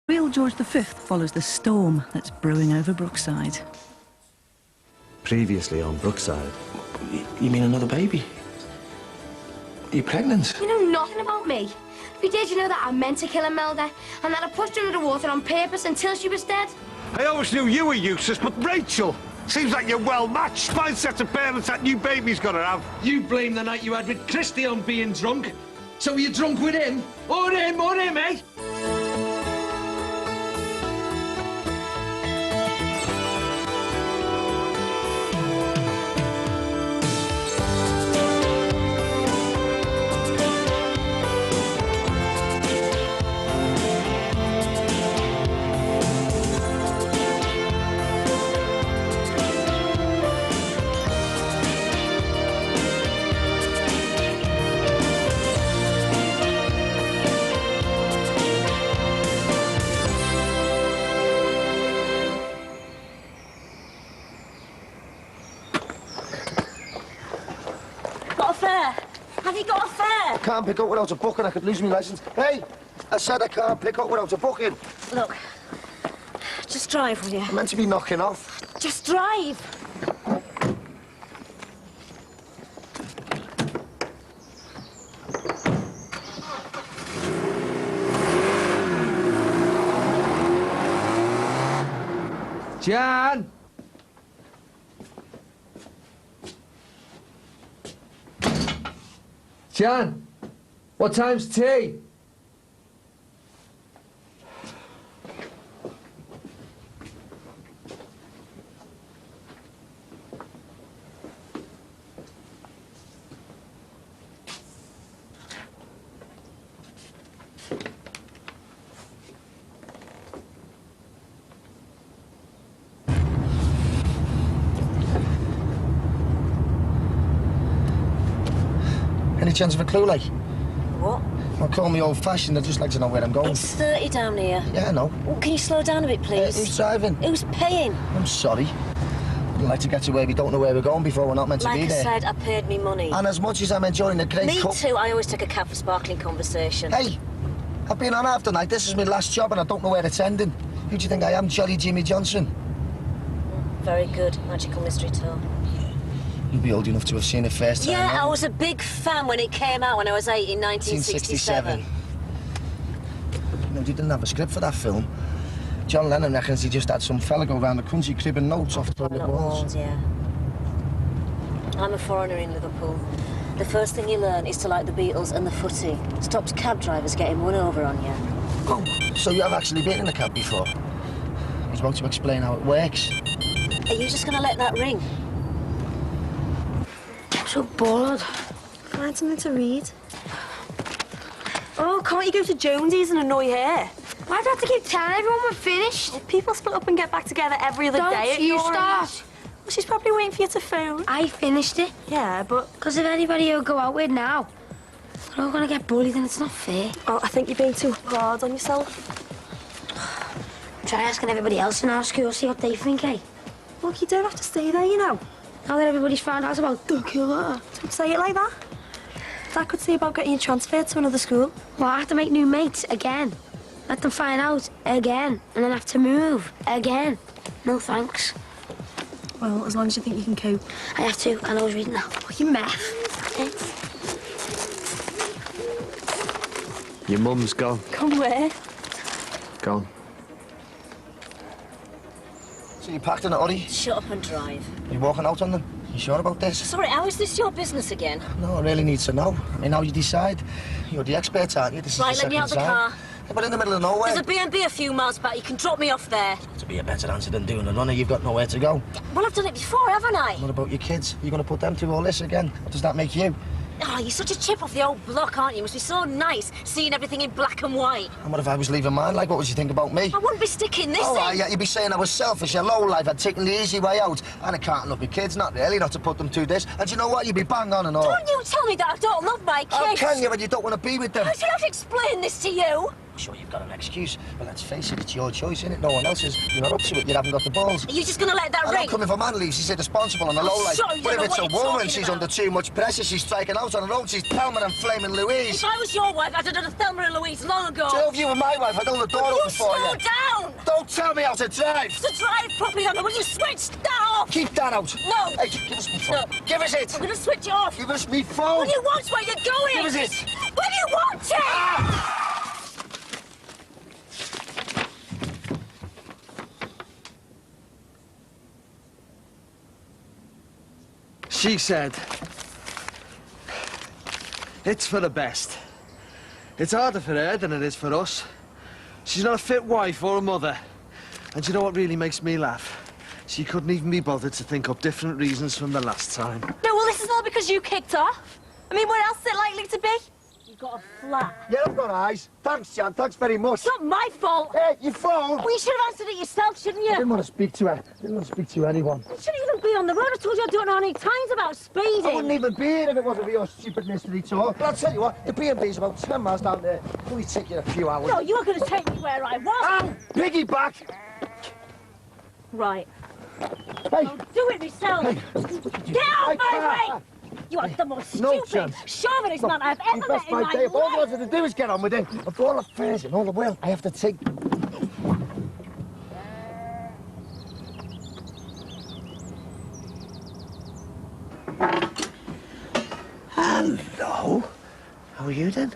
Real George V follows the storm that's brewing over Brookside. Previously on Brookside. You mean another baby? Are you pregnant? You know nothing about me. If you did, you know that I meant to kill Imelda and that I pushed her under the water on purpose until she was dead. I always knew you were useless, but Rachel, seems like you're well matched. Fine set of parents that new baby's got to have. You blame the night you had with Christy on being drunk. So were you drunk with him? Or him, eh? Got a fare? Have you got a fare? Can't pick up without a booking. I could lose my licence. Hey, I said I can't pick up without a booking. Look, just drive, will you? I'm meant to be knocking off. Just drive. Jan! Jan, what time's tea? Any chance of a clue, like? What? Well, call me old-fashioned. I'd just like to know where I'm going. It's 30 down here. Yeah, I know. Well, can you slow down a bit, please? Who's driving? Who's paying? I'm sorry. I'd like to get to where we don't know where we're going before we're not meant to be there. Like I said, I paid me money. And as much as I'm enjoying the great Me cup... too. I always take a cab for sparkling conversation. Hey, I've been on half the night. This is my last job and I don't know where it's ending. Who do you think I am, Jolly Jimmy Johnson? Very good. Magical mystery tour. You'll be old enough to have seen it first time. Yeah, right? I was a big fan when it came out when I was 8 in 1967. No, they didn't have a script for that film. John Lennon reckons he just had some fella go round the country cribbing notes off toilet Not walls. walls, yeah. I'm a foreigner in Liverpool. The first thing you learn is to like the Beatles and the footy. Stops cab drivers getting one over on you. Oh, so you have actually been in a cab before? I was about to explain how it works. Are you just going to let that ring? I'm so bored. Find something to read. Oh, can't you go to Jonesy's and annoy her? Why'd I have to keep telling everyone we're finished? Well, people split up and get back together every other Don't day. at you your start. age. Well, she's probably waiting for you to phone. I finished it. Yeah, but... Because if anybody you'll go out with now, we're all gonna get bullied and it's not fair. Oh, I think you're being too hard on yourself. Try asking everybody else in our school, see what they think, eh? Look, you don't have to stay there, you know. Now that everybody's found out about the killer. Don't say it like that. Dad could see about getting you transferred to another school. Well, I have to make new mates again. Let them find out again, and then have to move again. No thanks. Well, as long as you think you can cope. I have to, and I was reading now. Oh, you meth. Your mum's gone. Come where? Gone. So you packed in a hurry? Shut up and drive. You walking out on them? You sure about this? Sorry, how is this your business again? No, I really need to know. I mean, how you decide? You're the expert, aren't you? This is Right, the let me out the second car. time. Yeah, but in the middle of nowhere. There's a B&B a few miles back. You can drop me off there. To be a better answer than doing a runner, you've got nowhere to go. Well, I've done it before, haven't I? What about your kids? You're going to put them through all this again? What does that make you? Oh, you're such a chip off the old block, aren't you? Must be so nice seeing everything in black and white. And what if I was leaving mine? Like, what would you think about me? I wouldn't be sticking this Oh, in. yeah, you'd be saying I was selfish, a low life, I'd taken the easy way out. And I can't love my kids, not really, not to put them through this. And you know what? You'd be bang on and all. Don't you tell me that I don't love my kids. How can you when you don't want to be with them? I should have to explain this to you. I'm sure you've got an excuse, but let's face it, it's your choice, isn't it? No one else's. You're not up to it, you haven't got the balls. Are you just going to let that I ring? don't come if a man leaves, he's irresponsible and a lowlife. Sorry, But if it's a what you're woman, she's talking under too much pressure, she's striking out on her own, she's Thelma and Flaming Louise. If I was your wife, I'd have done a Thelma and Louise long ago. So if you were my wife, I'd hold the door open for you. Slow down! Don't tell me how to drive! To drive properly, Anna, will you switch that off? Keep that out. No. Hey, give us me phone. No. Give us it. I'm going to switch it off. Give us me phone. When you want where you're going. Give us it. When you want it. Ah! She said, it's for the best. It's harder for her than it is for us. She's not a fit wife or a mother. And you know what really makes me laugh? She couldn't even be bothered to think up different reasons from the last time. No, well, this is all because you kicked off. I mean, where else is it likely to be? You've got a flat. Yeah, I've got eyes. Thanks, Jan. Thanks very much. It's not my fault. Hey, your phone. Well, you should have answered it yourself, shouldn't you? I didn't want to speak to her. I didn't want to speak to anyone. You shouldn't even be on the road. I told you I don't know how many times about speeding. I wouldn't even be here if it wasn't for your stupid mystery tour. But I'll tell you what, the B&B's about 10 miles down there. It'll only take you a few hours. No, you're going to take me where I was. Piggyback! Right. Hey! I'll do it myself. Hey! Get out my way! You are the most No stupid, chance. chauvinist man I've You ever best met in my day. If all I life. wanted to do is get on with it. Of all affairs in all the world, I have to take... Hello. How are you then?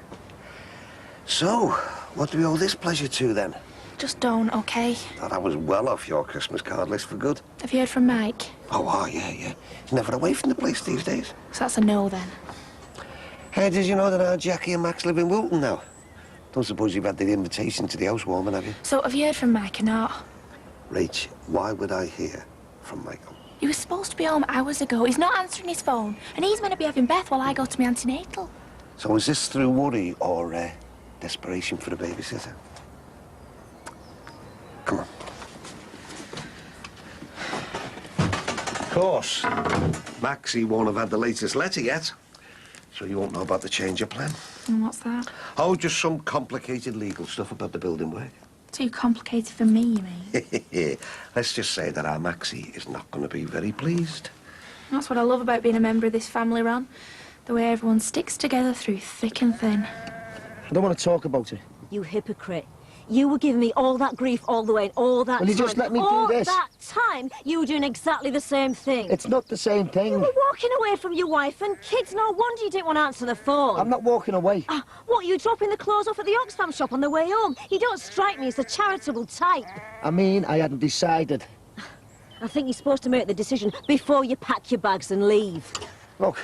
So, what do we owe this pleasure to then? Just don't, OK? Thought I was well off your Christmas card list for good. Have you heard from Mike? Oh, yeah. He's never away from the place these days. So that's a no, then. Hey, did you know that our Jackie and Max live in Wilton now? Don't suppose you've had the invitation to the housewarming, have you? So have you heard from Mike or not? Rach, why would I hear from Michael? He was supposed to be home hours ago. He's not answering his phone. And he's meant to be having Beth while I go to my antenatal. So is this through worry or desperation for a babysitter? Come on. Of course, Maxie won't have had the latest letter yet, so you won't know about the change of plan. And what's that? Oh, just some complicated legal stuff about the building work. Too complicated for me, you mean? Let's just say that our Maxie is not going to be very pleased. That's what I love about being a member of this family, Ron. The way everyone sticks together through thick and thin. I don't want to talk about it. You hypocrite. You were giving me all that grief all the way and all that Will you time. just let me all do this? All that time, you were doing exactly the same thing. It's not the same thing. You were walking away from your wife and kids. No wonder you didn't want to answer the phone. I'm not walking away. What, you dropping the clothes off at the Oxfam shop on the way home? You don't strike me as a charitable type. I mean, I hadn't decided. I think you're supposed to make the decision before you pack your bags and leave. Look,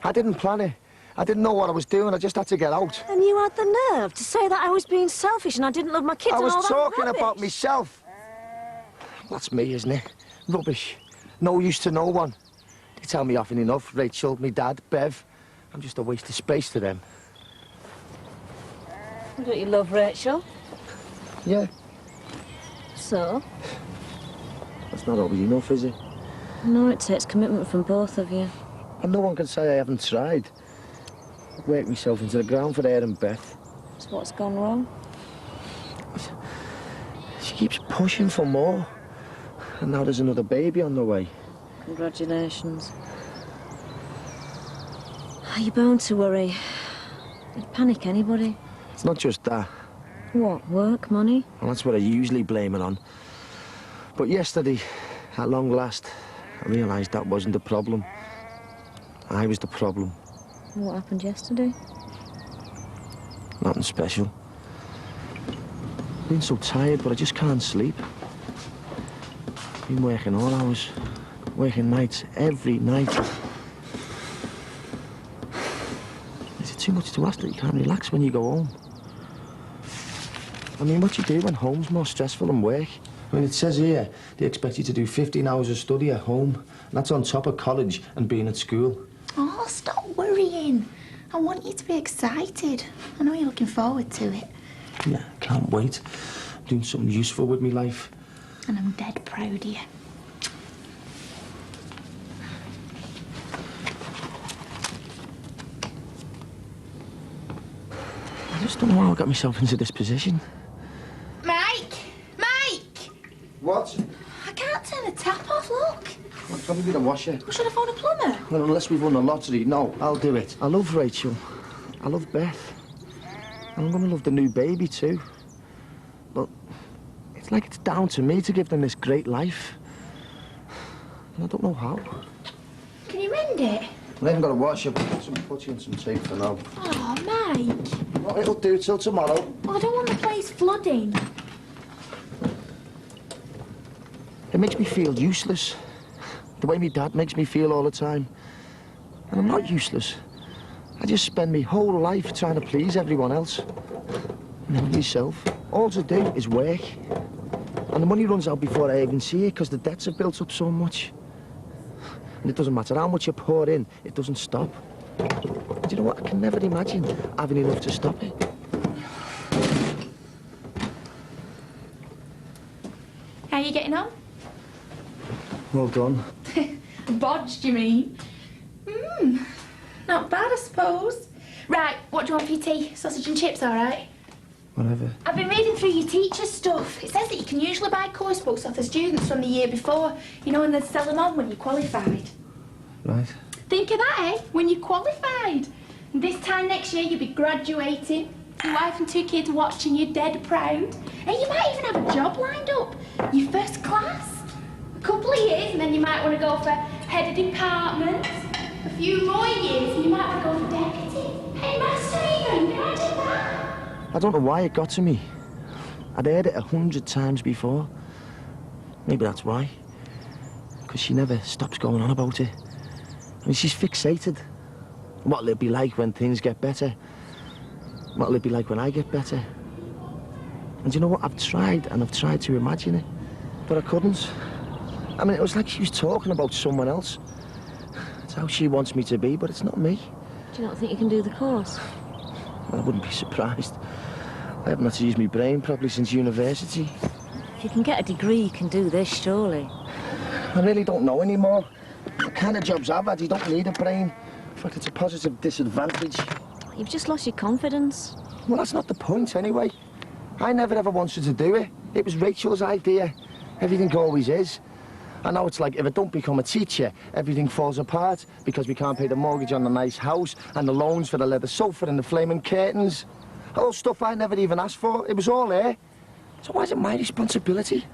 I didn't plan it. I didn't know what I was doing. I just had to get out. And you had the nerve to say that I was being selfish and I didn't love my kids I and was all that talking rubbish. about myself. That's me, isn't it? Rubbish. No use to no one. They tell me often enough. Rachel, me dad, Bev. I'm just a waste of space to them. Don't you love Rachel? Yeah, So? that's not always enough, is it? No, it takes commitment from both of you. And no one can say I haven't tried. I've worked myself into the ground for her and Beth. So what's gone wrong? She keeps pushing for more. And now there's another baby on the way. Congratulations. Are you bound to worry? It'd panic anybody. It's not just that. What, work, money? Well, that's what I usually blame it on. But yesterday, at long last, I realised that wasn't the problem. I was the problem. What happened yesterday? Nothing special. Been so tired, but I just can't sleep. Been working all hours, working nights, every night. Is it too much to ask that you can't relax when you go home? I mean, what do you do when home's more stressful than work? I mean, it says here they expect you to do 15 hours of study at home. And that's on top of college and being at school. Oh, stop worrying. I want you to be excited. I know you're looking forward to it. Yeah, can't wait. I'm doing something useful with my life. And I'm dead proud of you. just don't know how I got myself into this position. Mike! Mike! What? I can't turn the tap off, look. I'll probably be the washer. Well, should I phone a plumber? Well, unless we've won the lottery, no, I'll do it. I love Rachel. I love Beth. And I'm gonna love the new baby too. But it's like it's down to me to give them this great life. And I don't know how. Can you mend it? I haven't got a washer, but I've got some putty and some tape for now. Oh, Mike. Well, it'll do till tomorrow. Well, I don't want the place flooding. It makes me feel useless. The way my dad makes me feel all the time. And I'm not useless. I just spend my whole life trying to please everyone else. And then myself. All to do is work. And the money runs out before I even see it because the debts have built up so much. And it doesn't matter how much you pour in, it doesn't stop. Do you know what? I can never imagine having enough to stop it. How are you getting on? Well done. Bodged, you mean? Not bad, I suppose. Right, what do you want for your tea? Sausage and chips, all right? Whatever. I've been reading through your teacher's stuff. It says that you can usually buy course books off the students from the year before. You know, and they sell them on when you qualified. Right. Think of that, eh? When you qualified. And this time next year, you'll be graduating. Your wife and 2 kids watching you dead proud. And you might even have a job lined up. Your first class. A couple of years, and then you might want to go for head of department. A few more years, and you might want to go for deputy. Headmaster even. Imagine that. I don't know why it got to me. I'd heard it 100 times before. Maybe that's why. Because she never stops going on about it. I mean, she's fixated. What'll it be like when things get better? What'll it be like when I get better? And you know what? I've tried to imagine it, but I couldn't. I mean, it was like she was talking about someone else. It's how she wants me to be, but it's not me. Do you not think you can do the course? Well, I wouldn't be surprised. I haven't had to use my brain properly since university. If you can get a degree, you can do this, surely. I really don't know anymore. The kind of jobs I've had, you don't need a brain. In fact, it's a positive disadvantage. You've just lost your confidence. Well, that's not the point, anyway. I never ever wanted to do it. It was Rachel's idea. Everything always is. I know it's like if I don't become a teacher, everything falls apart because we can't pay the mortgage on the nice house and the loans for the leather sofa and the flaming curtains. All stuff I never even asked for. It was all there. So why is it my responsibility?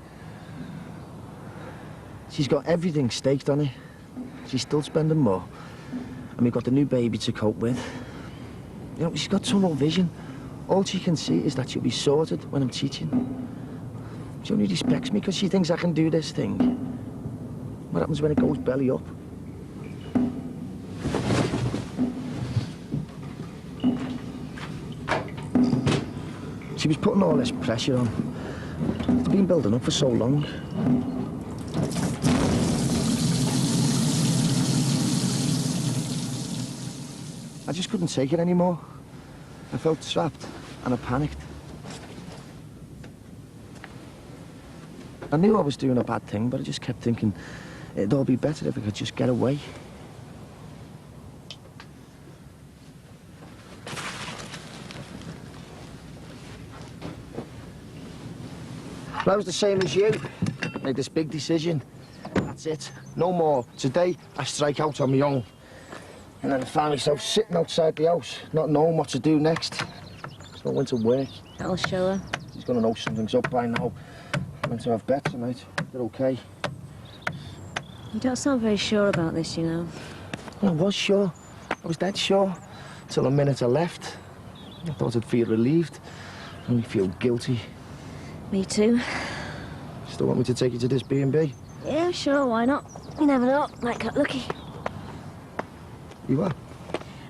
She's got everything staked on it. She's still spending more. And we've got the new baby to cope with. You know, she's got tunnel vision. All she can see is that she'll be sorted when I'm teaching. She only respects me because she thinks I can do this thing. What happens when it goes belly up? She was putting all this pressure on. It's been building up for so long. I just couldn't take it anymore. I felt trapped and I panicked. I knew I was doing a bad thing, but I just kept thinking it'd all be better if I could just get away. But I was the same as you. Made this big decision. That's it. No more. Today, I strike out on my own. And then I found myself sitting outside the house, not knowing what to do next. So I went to work. I'll show her. She's gonna know something's up by now. I went to have Beth tonight. They're okay. You don't sound very sure about this, you know. Well, I was sure. I was dead sure. Till the minute I left. I thought I'd feel relieved. Only feel guilty. Me too. Still want me to take you to this B&B? Yeah, sure, why not? You never know, might get lucky. You are?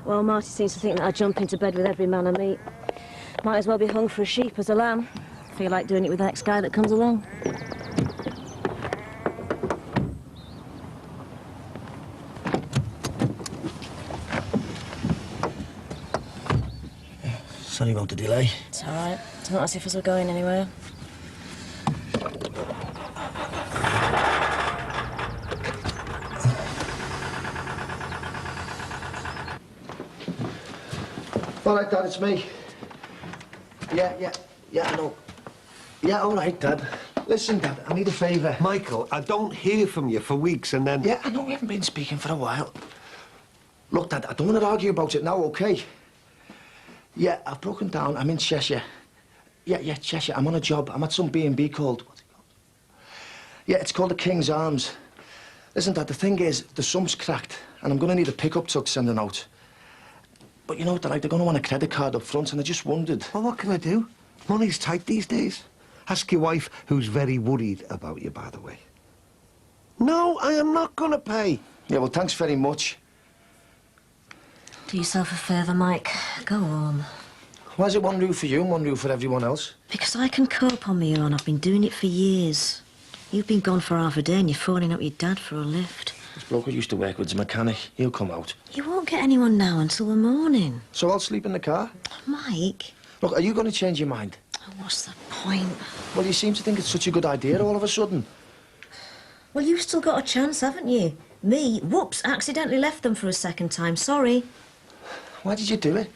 Well, Marty seems to think that I jump into bed with every man I meet. Might as well be hung for a sheep as a lamb. Feel like doing it with the next guy that comes along. Sorry about the delay. It's all right. It's not as if us were going anywhere. All right, Dad, it's me. Yeah, I know. Yeah, all right, Dad. Listen, Dad, I need a favour. Michael, I don't hear from you for weeks and then... Yeah, I know we haven't been speaking for a while. Look, Dad, I don't want to argue about it now, OK? Yeah, I've broken down. I'm in Cheshire. Yeah, Cheshire. I'm on a job. I'm at some B&B called... What's it called? Yeah, it's called the King's Arms. Listen, Dad, the thing is, the sum's cracked, and I'm going to need a pickup truck sending out. But you know what they're like? They're going to want a credit card up front, and I just wondered... Well, what can I do? Money's tight these days. Ask your wife, who's very worried about you, by the way. No, I am not going to pay. Yeah, well, thanks very much. Do yourself a favour, Mike. Go on. Why is it one roof for you and one roof for everyone else? Because I can cope on my own. I've been doing it for years. You've been gone for half a day and you're phoning up your dad for a lift. This bloke I used to work with is a mechanic. He'll come out. You won't get anyone now until the morning. So I'll sleep in the car? Mike. Look, are you going to change your mind? Oh, what's the point? Well, you seem to think it's such a good idea all of a sudden. Well, you've still got a chance, haven't you? Me, whoops, accidentally left them for a second time. Sorry. Why did you do it?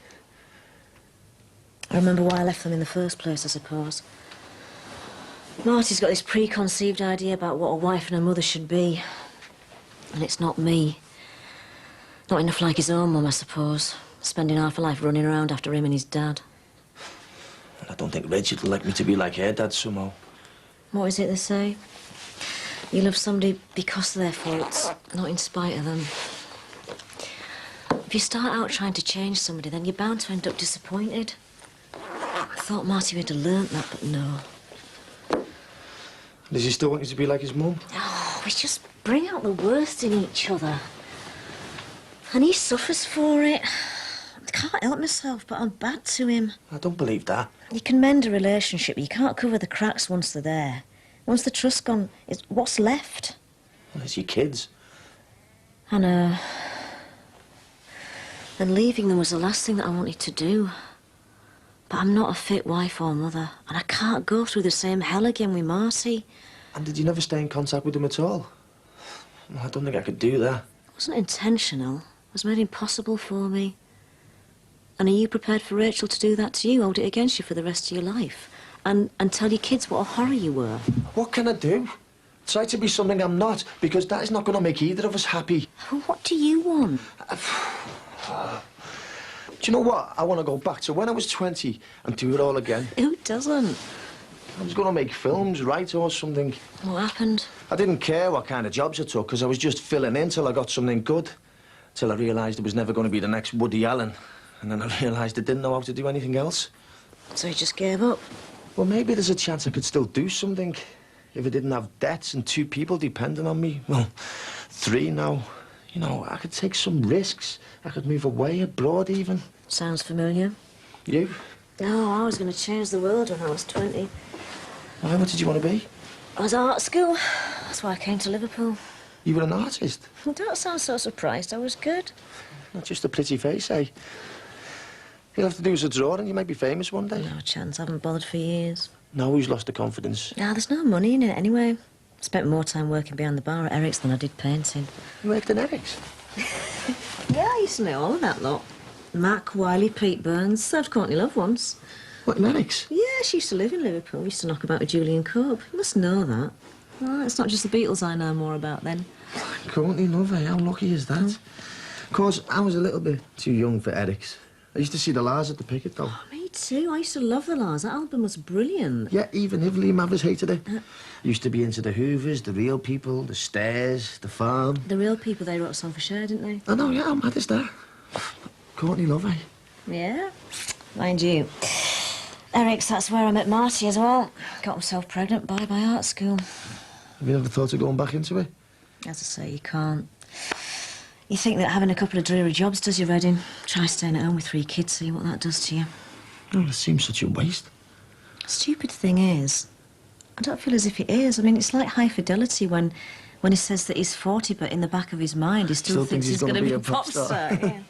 I remember why I left them in the first place, I suppose. Marty's got this preconceived idea about what a wife and a mother should be. And it's not me. Not enough like his own mum, I suppose. Spending half a life running around after him and his dad. I don't think Rachel would like me to be like her dad somehow. What is it they say? You love somebody because of their faults, not in spite of them. If you start out trying to change somebody, then you're bound to end up disappointed. I thought Marty would have learnt that, but no. Does he still want you to be like his mum? Oh, we just bring out the worst in each other. And he suffers for it. I can't help myself, but I'm bad to him. I don't believe that. You can mend a relationship, but you can't cover the cracks once they're there. Once the trust's gone, it's what's left. Well, it's your kids. I know. And leaving them was the last thing that I wanted to do. But I'm not a fit wife or mother, and I can't go through the same hell again with Marty. And did you never stay in contact with him at all? Well, I don't think I could do that. It wasn't intentional. It was made impossible for me. And are you prepared for Rachel to do that to you, hold it against you for the rest of your life? And tell your kids what a horror you were? What can I do? Try to be something I'm not, because that is not going to make either of us happy. Well, what do you want? Do you know what? I want to go back to when I was 20 and do it all again. Who doesn't? I was going to make films, write or something. What happened? I didn't care what kind of jobs I took, because I was just filling in till I got something good. Till I realised it was never going to be the next Woody Allen. And then I realised I didn't know how to do anything else. So you just gave up? Well, maybe there's a chance I could still do something. If I didn't have debts and 2 people depending on me. Well, 3 now. You know, I could take some risks. I could move away, abroad even. Sounds familiar. You? No, I was going to change the world when I was 20. Why? What did you want to be? I was at art school. That's why I came to Liverpool. You were an artist? Well, don't sound so surprised. I was good. Not just a pretty face, eh? You'll have to do as a drawer and you might be famous one day. No chance. I haven't bothered for years. No, who's lost the confidence? No, there's no money in it anyway. Spent more time working behind the bar at Eric's than I did painting. You worked in Eric's? Yeah, I used to know all of that lot. Mac, Wiley, Pete Burns. Served Courtney Love once. What, in Eric's? Yeah, she used to live in Liverpool. We used to knock about with Julian Cope. You must know that. Well, it's not just the Beatles I know more about then. Courtney Love, eh? How lucky is that? Of course, I was a little bit too young for Eric's. I used to see the Lars at the Picket, though. Oh, me too. I used to love the Lars. That album was brilliant. Yeah, even if Lee Mavers hated it. Used to be into the Hoovers, the Real People, the Stairs, the Farm. The Real People, they wrote a song for Cher, didn't they? I know, yeah, how mad is that? Courtney Love, eh? Yeah. Mind you, Eric's, that's where I met Marty as well. Got himself pregnant by art school. Have you ever thought of going back into it? As I say, you can't. You think that having a couple of dreary jobs does you reading. Try staying at home with 3 kids, see what that does to you. Oh, it seems such a waste. Stupid thing is, I don't feel as if it is. I mean, it's like High Fidelity when he says that he's 40, but in the back of his mind, he still thinks he's going to be a pop star. Yeah.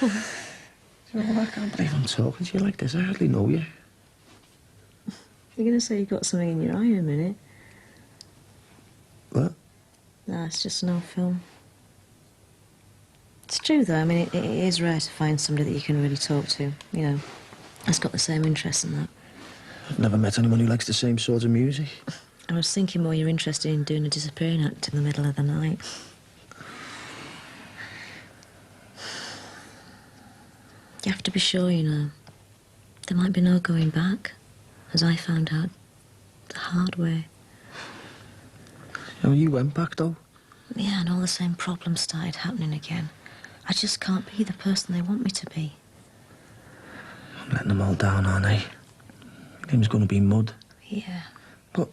You know, I can't believe I'm talking to you like this. I hardly know you. You're going to say you've got something in your eye in a minute. What? No, it's just an old film. It's true, though. I mean, it is rare to find somebody that you can really talk to, you know, that's got the same interests and that. I've never met anyone who likes the same sort of music. I was thinking more you're interested in doing a disappearing act in the middle of the night. You have to be sure, you know. There might be no going back, as I found out the hard way. Oh, you went back, though? Yeah, and all the same problems started happening again. I just can't be the person they want me to be. I'm letting them all down, aren't I? Them's gonna be mud. Yeah. But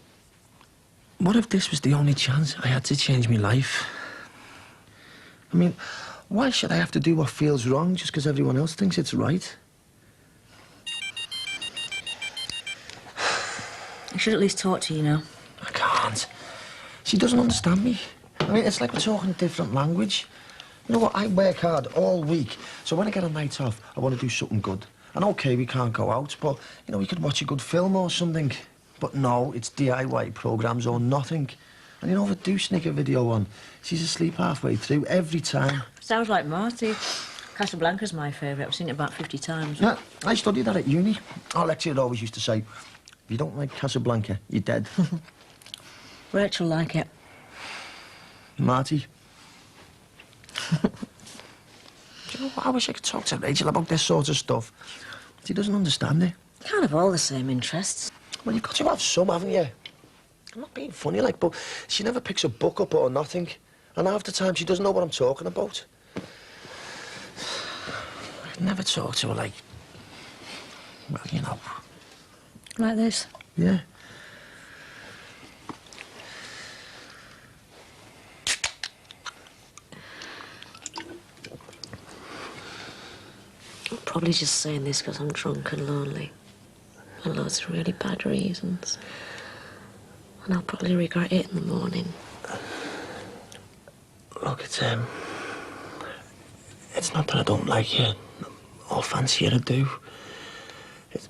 what if this was the only chance I had to change my life? I mean, why should I have to do what feels wrong just because everyone else thinks it's right? I should at least talk to you now. I can't. She doesn't understand me. I mean, it's like we're talking a different language. You know what? I work hard all week, so when I get a night off, I want to do something good. And okay, we can't go out, but, you know, we could watch a good film or something. But no, it's DIY programmes or nothing. And you know, if I do sneak a video on, she's asleep halfway through every time. Sounds like Marty. Casablanca's my favourite. I've seen it about 50 times. Yeah, I studied that at uni. Our lecturer always used to say, if you don't like Casablanca, you're dead. Rachel like it. Marty. Do you know what? I wish I could talk to Rachel about this sort of stuff. She doesn't understand it. Kind of all the same interests. Well, you've got to have some, haven't you? I'm not being funny, like, but she never picks a book up or nothing. And half the time, she doesn't know what I'm talking about. I'd never talk to her like... well, you know. Like this? Yeah. I'm probably just saying this because I'm drunk and lonely. For loads of really bad reasons. And I'll probably regret it in the morning. Look, it's not that I don't like you or fancy you, I do. It's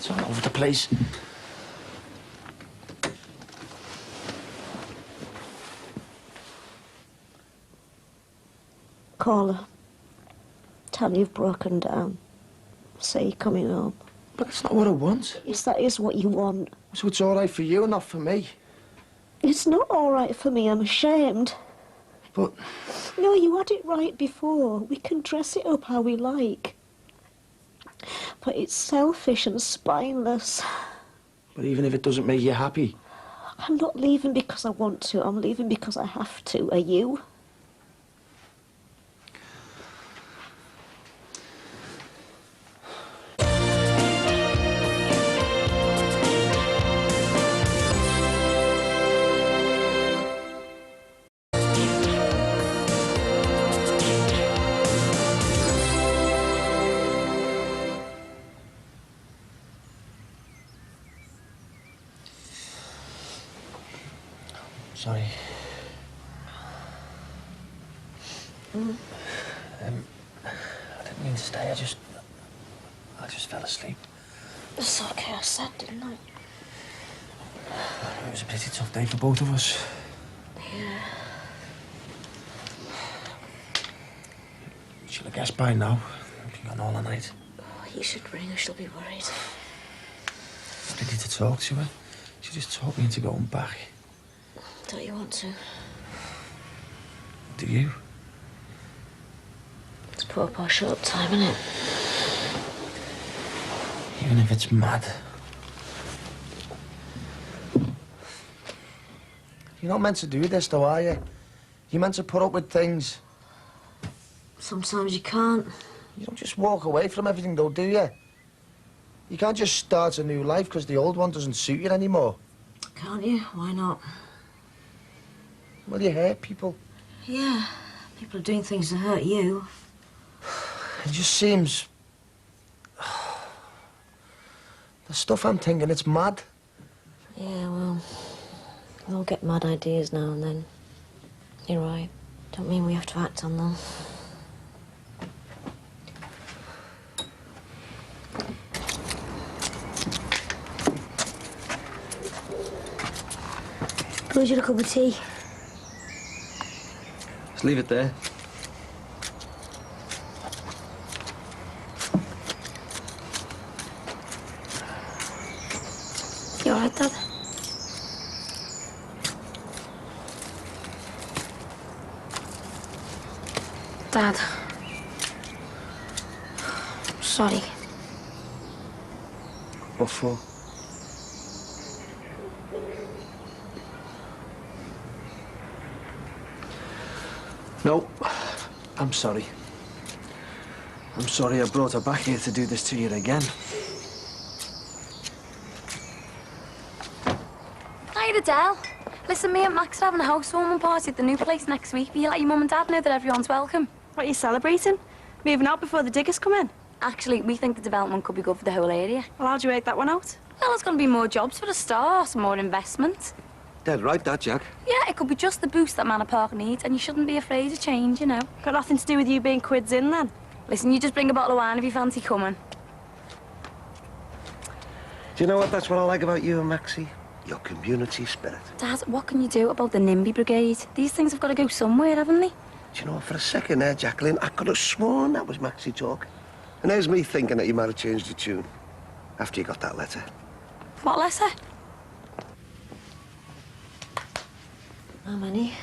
all over the place. Call her. Tell you've broken down. Say you're coming home. But that's not what I want. Yes, that is what you want. So it's all right for you and not for me. It's not all right for me, I'm ashamed. But... no, you had it right before. We can dress it up how we like. But it's selfish and spineless. But even if it doesn't make you happy... I'm not leaving because I want to. I'm leaving because I have to. Are you? Sorry. I didn't mean to stay. I just fell asleep. It's okay, I said, didn't I? It was a pretty tough day for both of us. Yeah. Should have guessed by now. I've been gone all the night. Oh, you should ring her, she'll be worried. I'm ready to talk to her. She just talked me into going back. Don't you want to? Do you? It's poor short time, isn't it? Even if it's mad. You're not meant to do this, though, are you? You're meant to put up with things. Sometimes you can't. You don't just walk away from everything, though, do you? You can't just start a new life because the old one doesn't suit you anymore. Can't you? Why not? Well, you hurt people. Yeah. People are doing things to hurt you. It just seems... the stuff I'm thinking, it's mad. Yeah, well, we all get mad ideas now and then. You're right. Don't mean we have to act on them. Where's your cup of tea? Just leave it there. all right, Dad? Dad. Sorry. What for? No, I'm sorry. I'm sorry I brought her back here to do this to you again. Hi, Adele. Listen, me and Max are having a housewarming party at the new place next week. Will you let your mum and dad know that everyone's welcome? What are you celebrating? Moving out before the diggers come in? Actually, we think the development could be good for the whole area. Well, how'd you work that one out? Well, there's going to be more jobs for the start, more investment. Dead right, that, Jack. Yeah, it could be just the boost that Manor Park needs, and you shouldn't be afraid of change, you know. Got nothing to do with you being quids in, then? Listen, you just bring a bottle of wine if you fancy coming. Do you know what? That's what I like about you and Maxie. Your community spirit. Dad, what can you do about the NIMBY brigade? These things have got to go somewhere, haven't they? Do you know what? For a second there, Jacqueline, I could have sworn that was Maxie talk. And there's me thinking that you might have changed your tune after you got that letter. What letter? How many?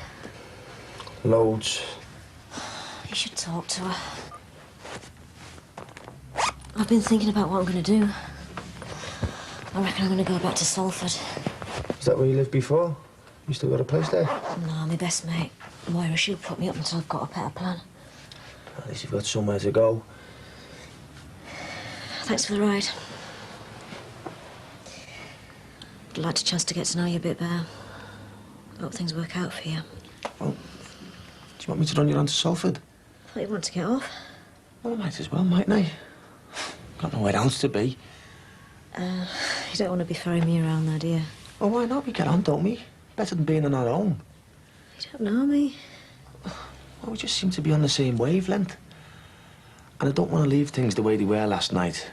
Loads. You should talk to her. I've been thinking about what I'm going to do. I reckon I'm going to go back to Salford. Is that where you lived before? You still got a place there? No, my best mate, Moira, she'll put me up until I've got a better plan. At least you've got somewhere to go. Thanks for the ride. I'd like a chance to get to know you a bit better. Hope things work out for you. Well, do you want me to run you on to Salford? I thought you'd want to get off. Well, I might as well, mightn't I? Got nowhere else to be. You don't want to be ferrying me around there, do you? Well, why not? We get on, don't we? Better than being on our own. You don't know me. Well, we just seem to be on the same wavelength. And I don't want to leave things the way they were last night.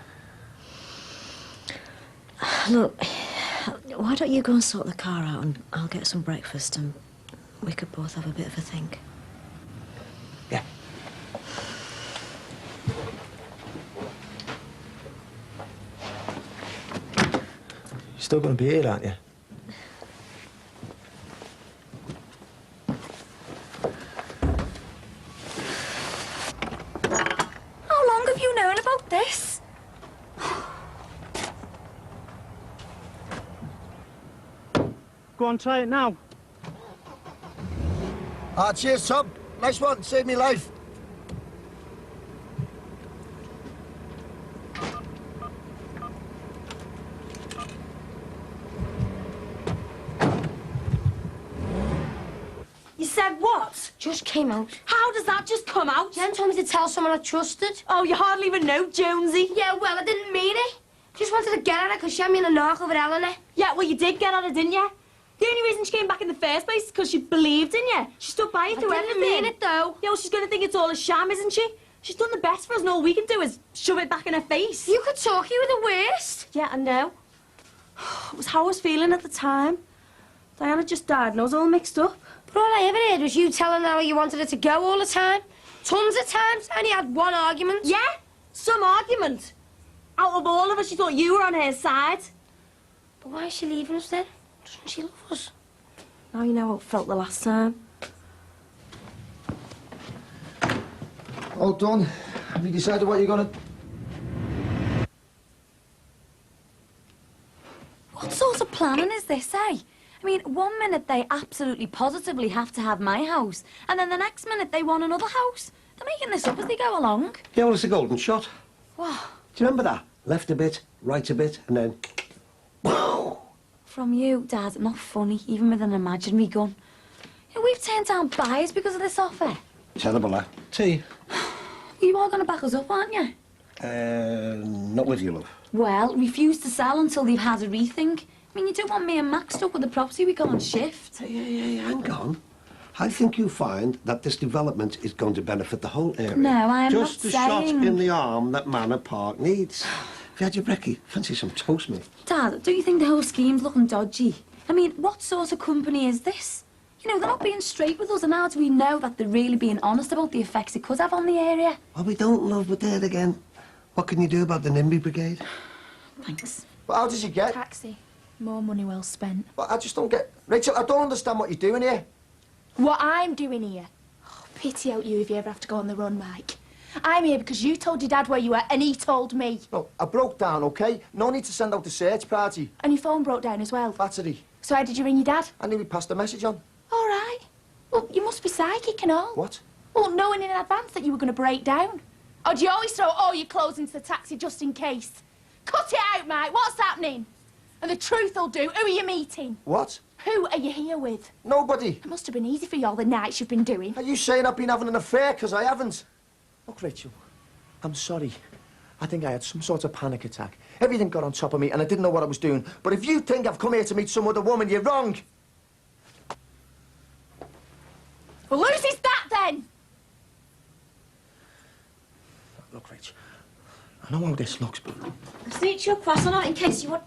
Look, why don't you go and sort the car out and I'll get some breakfast and we could both have a bit of a think. Yeah. You're still going to be here, aren't you? How long have you known about this? Go on, try it now. Ah, cheers, Tom. Nice one. Saved me life. You said what? Just came out. How does that just come out? Jen told me to tell someone I trusted. Oh, you hardly even know Jonesy. Yeah, well, I didn't mean it. Just wanted to get at her because she had me in a knock over Eleanor. Yeah, well, you did get at her, didn't you? The only reason she came back in the first place is because she believed in you. She stood by you through everything. I didn't mean it, though. Yeah, well, she's going to think it's all a sham, isn't she? She's done the best for us, and all we can do is shove it back in her face. You could talk, you were the worst. Yeah, I know. It was how I was feeling at the time. Diana just died, and I was all mixed up. But all I ever heard was you telling her how you wanted her to go all the time. Tons of times. I only had one argument. Yeah? Some argument. Out of all of us, she thought you were on her side. But why is she leaving us then? Doesn't she love us? Now you know how it felt the last time. All done. Have you decided what you're gonna... What sort of planning is this, eh? I mean, one minute they absolutely positively have to have my house, and then the next minute they want another house. They're making this up as they go along. Yeah, well, it's a golden shot. What? Do you remember that? Left a bit, right a bit, and then... From you, Dad, not funny, even with an imaginary gun. You know, we've turned down buyers because of this offer. Terrible, that. Tea? You are going to back us up, aren't you? Not with you, love. Well, refuse to sell until they've had a rethink. I mean, you don't want me and Max stuck with the property we got on shift. Yeah, hang on. I think you'll find that this development is going to benefit the whole area. No, I am Just not the shot saying... in the arm that Manor Park needs. Have you had your brekkie? Fancy some toast, mate? Dad, don't you think the whole scheme's looking dodgy? I mean, what sort of company is this? You know, they're not being straight with us, and how do we know that they're really being honest about the effects it could have on the area? Well, we don't love, but there again. What can you do about the NIMBY brigade? Thanks. But how did you get... Taxi. More money well spent. But I just don't get... Rachel, I don't understand what you're doing here. What I'm doing here? Oh, pity out you if you ever have to go on the run, Mike. I'm here because you told your dad where you were and he told me. No, I broke down, OK? No need to send out the search party. And your phone broke down as well. Battery. So how did you ring your dad? I knew he passed the message on. All right. Well, you must be psychic and all. What? Well, knowing in advance that you were going to break down. Or do you always throw all your clothes into the taxi just in case? Cut it out, Mike. What's happening? And the truth will do. Who are you meeting? What? Who are you here with? Nobody. It must have been easy for you all the nights you've been doing. Are you saying I've been having an affair? Because I haven't. Look, Rachel, I'm sorry. I think I had some sort of panic attack. Everything got on top of me and I didn't know what I was doing. But if you think I've come here to meet some other woman, you're wrong. Well, whose is that, then? Look, Rach, I know how this looks, but... I'll sneak your croissant out in case you want...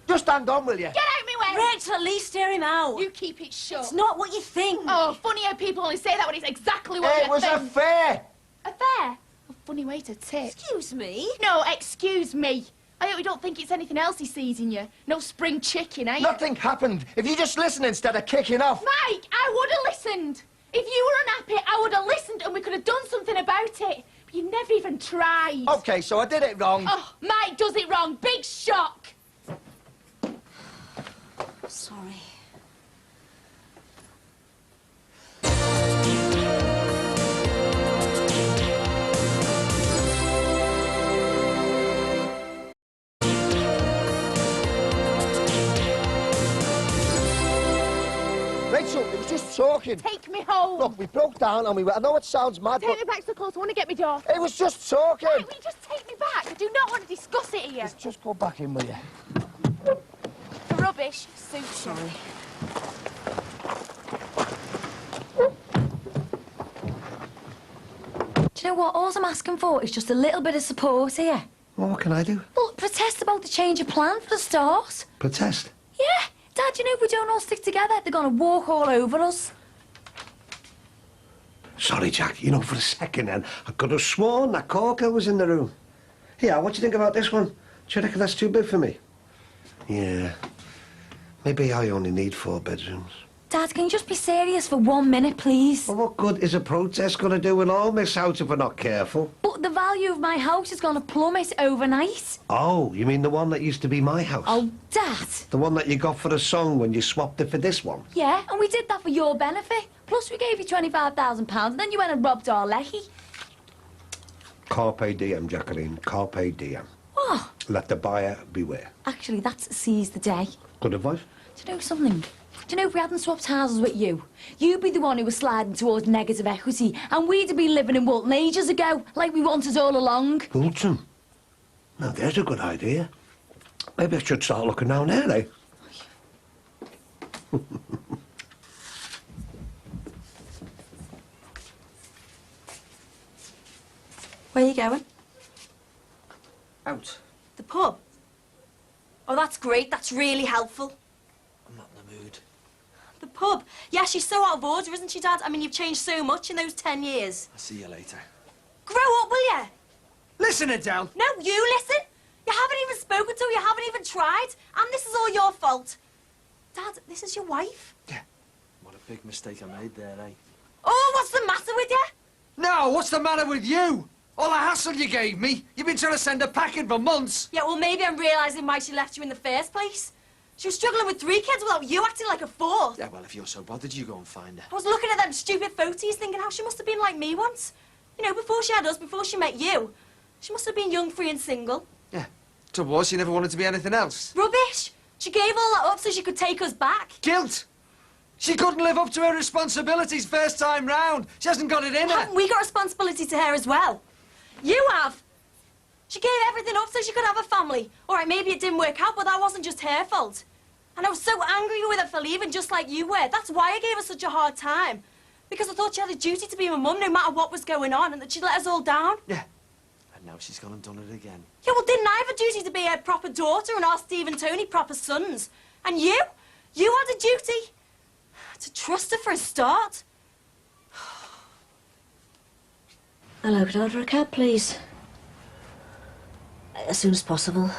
Just hang on, will you? Get out me way! Rachel, at least hear him out. You keep it shut. It's not what you think. Oh, funny how people only say that when it's exactly what It you was think. a fair. A fair? A funny way to tip. Excuse me? No, excuse me. I hope you don't think it's anything else he sees in you. No spring chicken, eh? Nothing happened. If you just listen instead of kicking off... Mike, I would have listened. If you were unhappy, I would have listened and we could have done something about it. But you never even tried. OK, so I did it wrong. Oh, Mike does it wrong. Big shock. Sorry. Rachel, it was just talking. Take me home. Look, we broke down and we were... I know it sounds mad, Take but... me back so close. I want to get my door. It was just talking. Mike, will you just take me back? I do not want to discuss it here. Just go back in, will you? The rubbish suits you. Sorry. Do you know what? All I'm asking for is just a little bit of support here. Well, what can I do? Well, protest about the change of plan for the start. Protest? Yeah. Dad, you know if we don't all stick together, they're going to walk all over us. Sorry, Jack. You know, for a second then, I could have sworn that corker was in the room. Yeah, what do you think about this one? Do you reckon that's too big for me? Yeah. Maybe I only need 4 bedrooms. Dad, can you just be serious for 1 minute, please? Well, what good is a protest going to do? We'll all miss out if we're not careful. But the value of my house is going to plummet overnight. Oh, you mean the one that used to be my house? Oh, Dad. The one that you got for a song when you swapped it for this one? Yeah, and we did that for your benefit. Plus, we gave you £25,000, and then you went and robbed our lecky. Carpe diem, Jacqueline. Carpe diem. What? Let the buyer beware. Actually, that's seize the day. Good advice. Do you know something? Do you know if we hadn't swapped houses with you, you'd be the one who was sliding towards negative equity, and we'd have been living in Woolton ages ago, like we wanted all along. Woolton? Now, there's a good idea. Maybe I should start looking down there, eh? Where are you going? Out. The pub? Oh, that's great. That's really helpful. I'm not in the mood. The pub? Yeah, she's so out of order, isn't she, Dad? I mean, you've changed so much in those 10 years. I'll see you later. Grow up, will you? Listen, Adele. No, you listen. You haven't even spoken to her, you haven't even tried. And this is all your fault. Dad, this is your wife. Yeah. What a big mistake I made there, eh? Oh, what's the matter with you? No, what's the matter with you? All the hassle you gave me. You've been trying to send her packing for months. Yeah, well, maybe I'm realising why she left you in the first place. She was struggling with 3 kids without you acting like a 4th. Yeah, well, if you're so bothered, you go and find her. I was looking at them stupid photos thinking how she must have been like me once. You know, before she had us, before she met you. She must have been young, free and single. Yeah. Trouble was, she never wanted to be anything else. Rubbish! She gave all that up so she could take us back. Guilt! She couldn't live up to her responsibilities first time round. She hasn't got it in her. Haven't we got responsibility to her as well? You have! She gave everything up so she could have a family. All right, maybe it didn't work out, but that wasn't just her fault. And I was so angry with her for leaving, just like you were. That's why I gave her such a hard time. Because I thought she had a duty to be my mum no matter what was going on and that she'd let us all down. Yeah. And now she's gone and done it again. Yeah, well, didn't I have a duty to be a proper daughter and our Steve and Tony proper sons? And you? You had a duty? To trust her for a start? Hello, could I order a cab, please? As soon as possible.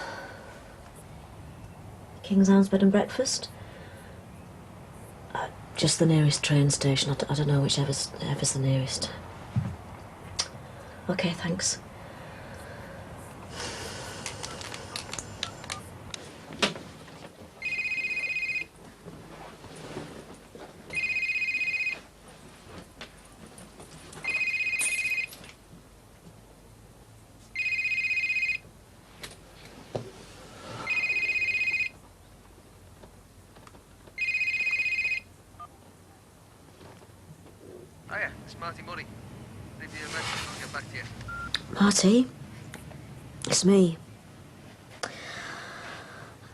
King's Arms bed and breakfast? Just the nearest train station. I don't know whichever's the nearest. OK, thanks. Hiya, it's Marty Murray. Leave you a message, I'll get back to you. Marty, it's me.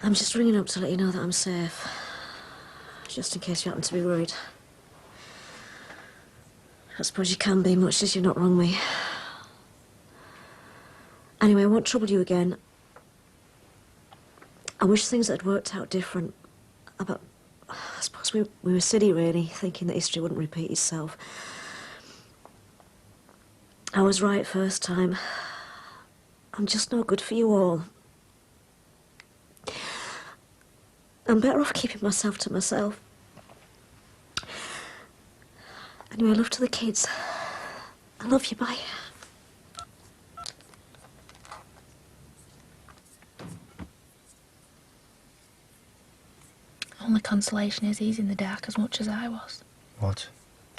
I'm just ringing up to let you know that I'm safe. Just in case you happen to be worried. I suppose you can be, much as you've not wronged me. Anyway, I won't trouble you again. I wish things had worked out different. But I suppose we were silly, really, thinking that history wouldn't repeat itself. I was right first time. I'm just no good for you all. I'm better off keeping myself to myself. Anyway, love to the kids. I love you, bye. Only consolation is he's in the dark as much as I was. What?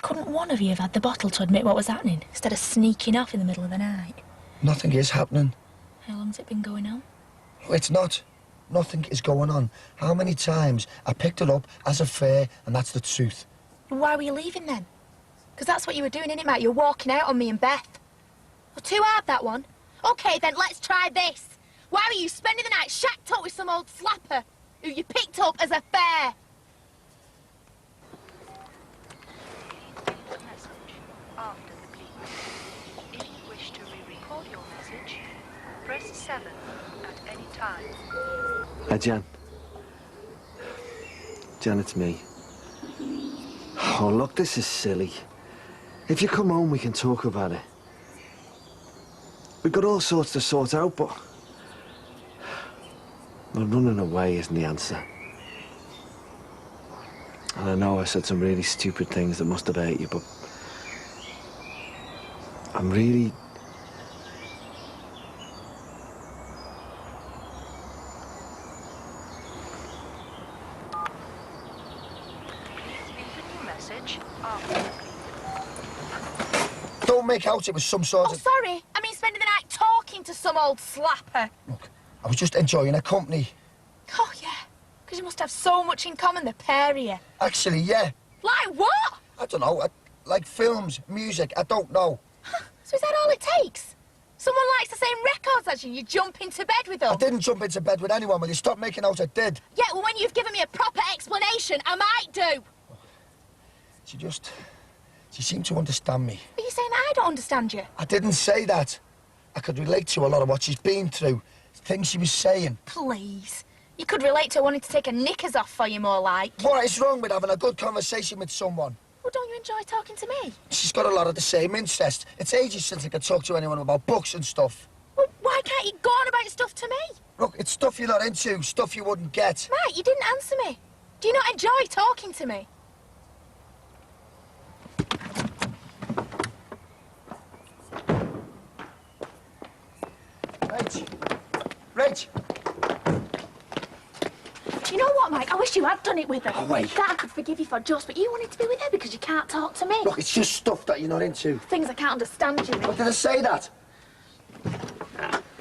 Couldn't one of you have had the bottle to admit what was happening, instead of sneaking off in the middle of the night? Nothing is happening. How long's it been going on? No, it's not. Nothing is going on. How many times I picked it up as a fare, and that's the truth. Why were you leaving then? Because that's what you were doing, innit, Matt? You're walking out on me and Beth. Well, too hard, that one. OK, then, let's try this. Why were you spending the night shacked up with some old slapper who you picked up as a fare? After the beep. If you wish to re-record your message, press 7 at any time. Hi, Jan. Jan, it's me. Oh, look, this is silly. If you come home, we can talk about it. We've got all sorts to sort out, but... well, running away isn't the answer. And I know I said some really stupid things that must have hurt you, but... I'm really... Don't make out it was some sort Oh, of... sorry. I mean spending the night talking to some old slapper. Look, I was just enjoying her company. Oh, yeah. Because you must have so much in common, the pair of you. Actually, yeah. Like what? I don't know. Like films, music, I don't know. So is that all it takes? Someone likes the same records as you, you jump into bed with them? I didn't jump into bed with anyone. Will you stop making out I did? Yeah, well, when you've given me a proper explanation, I might do. She seemed to understand me. Are you saying that I don't understand you? I didn't say that. I could relate to a lot of what she's been through. Things she was saying. Please. You could relate to her wanting to take her knickers off for you, more like. What is wrong with having a good conversation with someone? Well, don't you enjoy talking to me? She's got a lot of the same interests. It's ages since I could talk to anyone about books and stuff. Well, why can't you go on about your stuff to me? Look, it's stuff you're not into, stuff you wouldn't get. Mate, you didn't answer me. Do you not enjoy talking to me? Rach! You know what, Mike? I wish you had done it with her. Oh, wait. That I could forgive you for just, but you wanted to be with her because you can't talk to me. Look, it's just stuff that you're not into. Things I can't understand, you. What did I say that?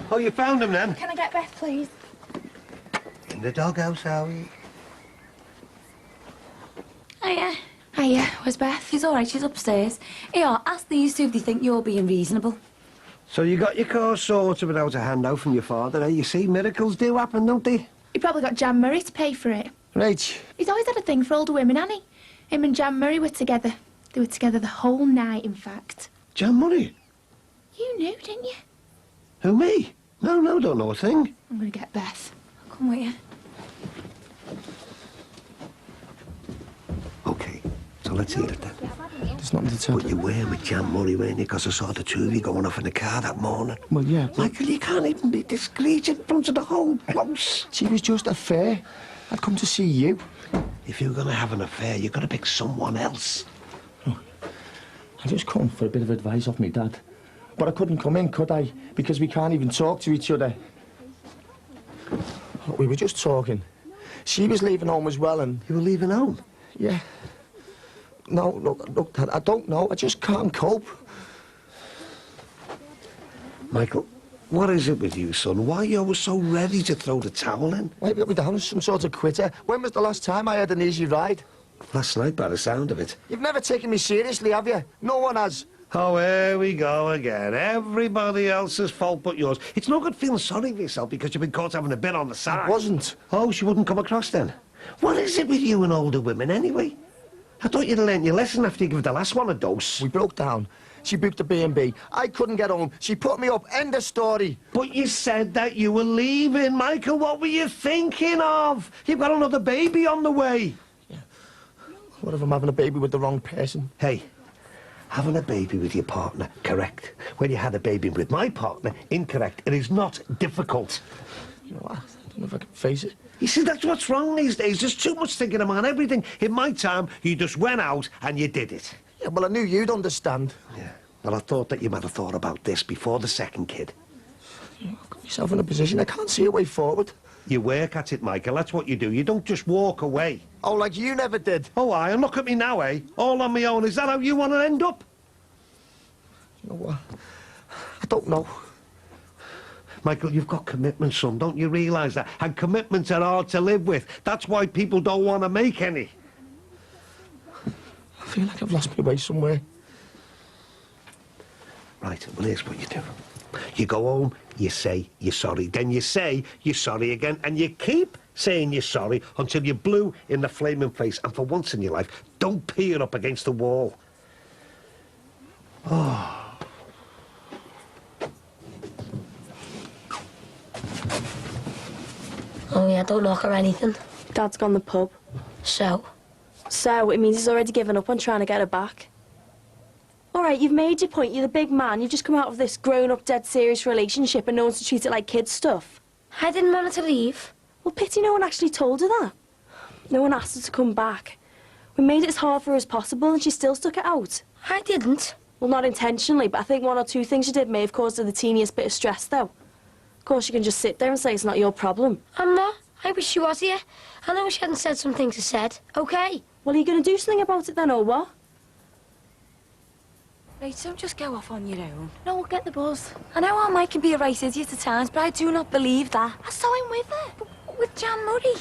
Oh, you found him then? Can I get Beth, please? In the doghouse, are we? Hiya. Hiya, where's Beth? She's all right, she's upstairs. Here, ask these two if they think you're being reasonable. So you got your course sorted without a handout from your father, eh? You see, miracles do happen, don't they? You probably got Jan Murray to pay for it. Rach. He's always had a thing for older women, hasn't he? Him and Jan Murray were together. They were together the whole night, in fact. Jan Murray? You knew, didn't you? Who, me? No, don't know a thing. I'm going to get Beth. I'll come with you. OK, so let's hear it then. There's nothing to tell. But you were with Jan Murray, weren't you? Because I saw the two of you going off in the car that morning. Well, yeah. Michael, you can't even be discreet in front of the whole house. She was just a affair. I'd come to see you. If you're going to have an affair, you've got to pick someone else. Oh, I just come for a bit of advice off me dad. But I couldn't come in, could I? Because we can't even talk to each other. Look, we were just talking. She was leaving home as well, and... You were leaving home? Yeah. No, look, Dad, I don't know. I just can't cope. Michael, what is it with you, son? Why are you always so ready to throw the towel in? Why have you got me down as some sort of quitter? When was the last time I had an easy ride? Last night, by the sound of it. You've never taken me seriously, have you? No one has. Oh, here we go again. Everybody else's fault but yours. It's no good feeling sorry for yourself because you've been caught having a bit on the side. I wasn't. Oh, she wouldn't come across then? What is it with you and older women, anyway? I thought you'd learned your lesson after you gave the last one a dose. We broke down. She booked a B&B. I couldn't get home. She put me up. End of story. But you said that you were leaving, Michael. What were you thinking of? You've got another baby on the way. Yeah. What if I'm having a baby with the wrong person? Hey, having a baby with your partner, correct. When you had a baby with my partner, incorrect. It is not difficult. You know what? I don't know if I can face it. You see, that's what's wrong these days. There's too much thinking about everything. In my time, you just went out and you did it. Yeah, well, I knew you'd understand. Yeah. Well, I thought that you might have thought about this before the second kid. You got yourself in a position. I can't see a way forward. You work at it, Michael. That's what you do. You don't just walk away. Oh, like you never did. Oh, aye. And look at me now, eh? All on my own. Is that how you want to end up? You know what? I don't know. Michael, you've got commitments, son. Don't you realise that? And commitments are hard to live with. That's why people don't want to make any. I feel like I've lost my way somewhere. Right, well, here's what you do. You go home, you say you're sorry, then you say you're sorry again, and you keep saying you're sorry until you're blue in the flaming face. And for once in your life, don't peer up against the wall. Oh. Oh, yeah, don't knock or anything. Dad's gone the pub. So? So, it means he's already given up on trying to get her back. All right, you've made your point. You're the big man. You've just come out of this grown-up, dead-serious relationship and no one's to treat it like kids' stuff. I didn't want her to leave. Well, pity no one actually told her that. No one asked her to come back. We made it as hard for her as possible and she still stuck it out. I didn't. Well, not intentionally, but I think one or two things she did may have caused her the teeniest bit of stress, though. Of course, you can just sit there and say it's not your problem. I'm not. I wish she was here. I know she hadn't said some things I said. OK? Well, are you going to do something about it then, or what? Right, don't just go off on your own. No, we'll get the buzz. I know I might can be a right idiot at times, but I do not believe that. I saw him with her. With Jan Murray.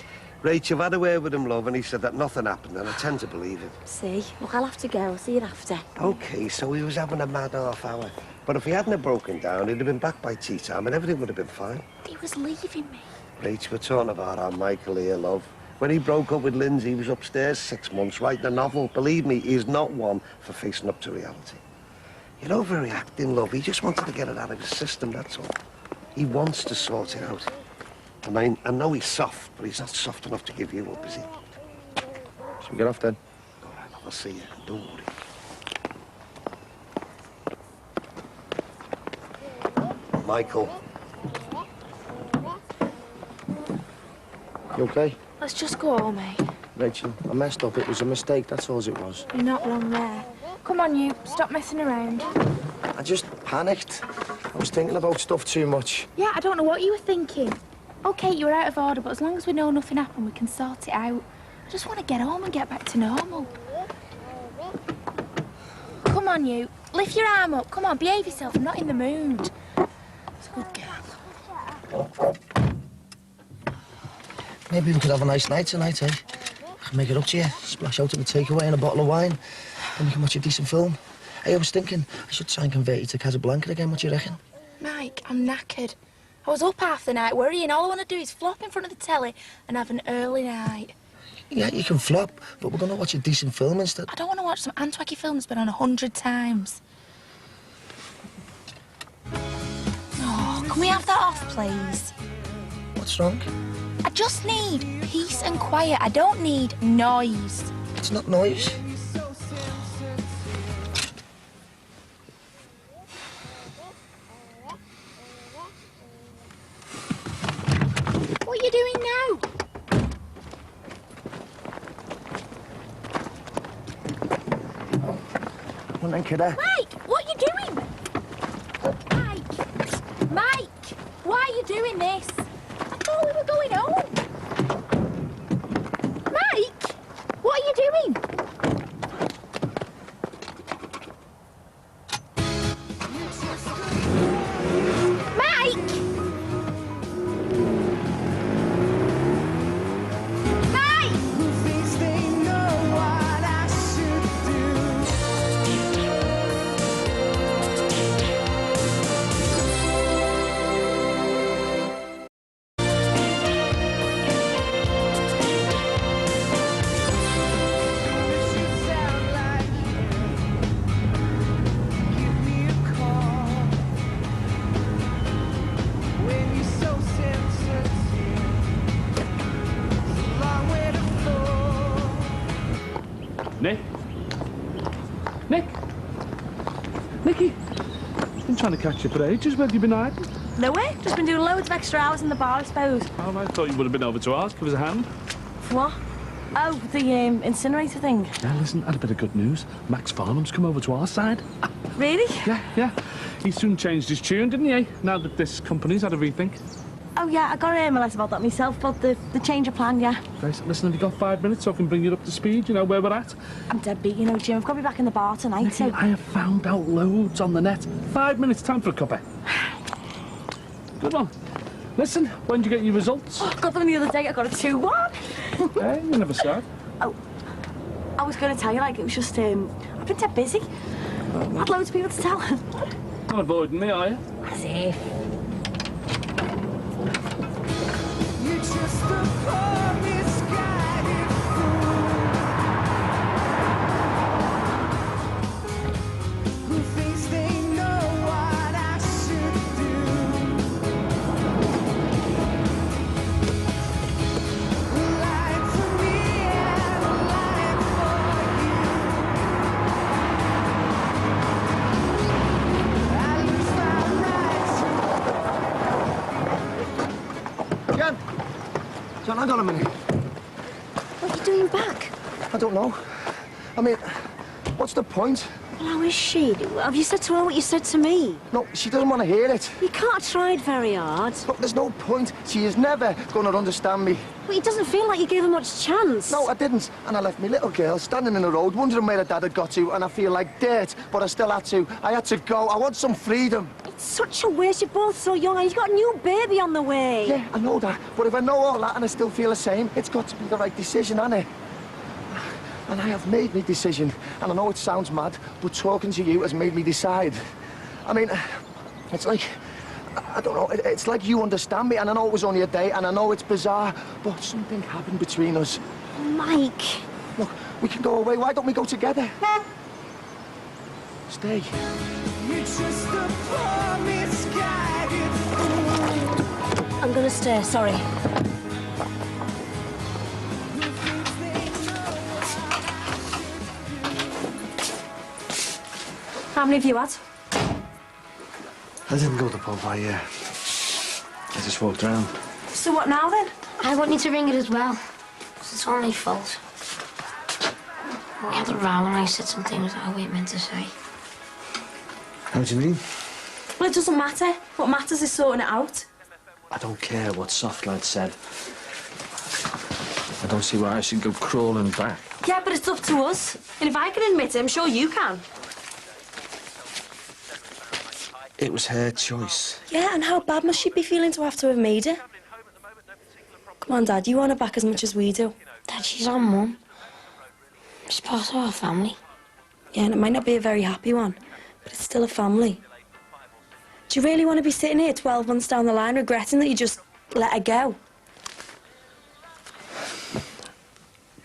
Rach, you've had a word with him, love, and he said that nothing happened, and I tend to believe him. See? Look, I'll have to go. I'll see you after. OK, so he was having a mad half hour. But if he hadn't have broken down, he'd have been back by tea time and everything would have been fine. He was leaving me. Rach, we're talking about our Michael here, love. When he broke up with Lindsay, he was upstairs 6 months writing a novel. Believe me, he's not one for facing up to reality. You're overreacting, love. He just wanted to get it out of his system, that's all. He wants to sort it out. And I know he's soft, but he's not soft enough to give you up, is he? Shall we get off then? All right, love, I'll see you. Don't worry. Michael. You okay? Let's just go home, eh? Rachel, I messed up. It was a mistake, that's all it was. You're not wrong there. Come on, you. Stop messing around. I just panicked. I was thinking about stuff too much. Yeah, I don't know what you were thinking. OK, you were out of order, but as long as we know nothing happened, we can sort it out. I just want to get home and get back to normal. Come on, you. Lift your arm up. Come on, behave yourself. I'm not in the mood. It's a good girl. Maybe we could have a nice night tonight, eh? I can make it up to you. Splash out of a takeaway and a bottle of wine. Then we can watch a decent film. Hey, I was thinking I should try and convert you to Casablanca again. What do you reckon? Mike, I'm knackered. I was up half the night worrying. All I want to do is flop in front of the telly and have an early night. Yeah, you can flop, but we're going to watch a decent film instead. I don't want to watch some Antwacky film that's been on 100 times. Oh, can we have that off, please? What's wrong? I just need peace and quiet. I don't need noise. It's not noise. What are you doing now? Well then, kiddo. Mike, what are you doing? Mike, why are you doing this? I thought we were going home. Mike, what are you doing? Mike! Nick? Nick? Nicky? Been trying to catch you for ages. Where have you been hiding? Nowhere. Just been doing loads of extra hours in the bar, I suppose. Oh, I thought you would have been over to ours. Give us a hand. For what? Oh, the incinerator thing. Yeah, listen, I had a bit of good news. Max Farnham's come over to our side. Really? Yeah. He soon changed his tune, didn't he? Now that this company's had a rethink. Oh, yeah, I got a MLS about that myself, about the change of plan, yeah. Right, listen, have you got 5 minutes so I can bring you up to speed? You know where we're at? I'm dead beat, you know, Jim. I've got to be back in the bar tonight, Nicky, so... I have found out loads on the net. 5 minutes, time for a cuppa. Good one. Listen, when did you get your results? Oh, I got them the other day. I got a 2-1. Hey, you never said. Oh, I was going to tell you, like, it was just, I've been dead busy. I had loads of people to tell. Not avoiding me, are you? As if. John, hang on a minute. What are you doing back? I don't know. I mean, what's the point? Well, how is she? Have you said to her what you said to me? No, she doesn't want to hear it. You can't have tried very hard. Look, there's no point. She is never going to understand me. But it doesn't feel like you gave her much chance. No, I didn't. And I left my little girl standing in the road, wondering where her dad had got to, and I feel like dirt, but I still had to. I had to go. I want some freedom. It's such a waste. You're both so young, and you've got a new baby on the way. Yeah, I know that. But if I know all that and I still feel the same, it's got to be the right decision, hasn't it? And I have made my decision. And I know it sounds mad, but talking to you has made me decide. I mean, it's like... I don't know, it's like you understand me, and I know it was only a day, and I know it's bizarre, but something happened between us. Mike. Look, we can go away. Why don't we go together? Stay. I'm gonna stay, sorry. How many have you had? I didn't go to the pub, I just walked around. So what now, then? I want you to ring it as well. 'Cause it's all my fault. We had a row and I said some things that I weren't meant to say. How do you mean? Well, it doesn't matter. What matters is sorting it out. I don't care what soft lad said. I don't see why I should go crawling back. Yeah, but it's up to us. And if I can admit it, I'm sure you can. It was her choice. Yeah, and how bad must she be feeling to have made it? Come on, Dad, you want her back as much as we do. Dad, she's our mum. She's part of our family. Yeah, and it might not be a very happy one, but it's still a family. Do you really want to be sitting here 12 months down the line regretting that you just let her go?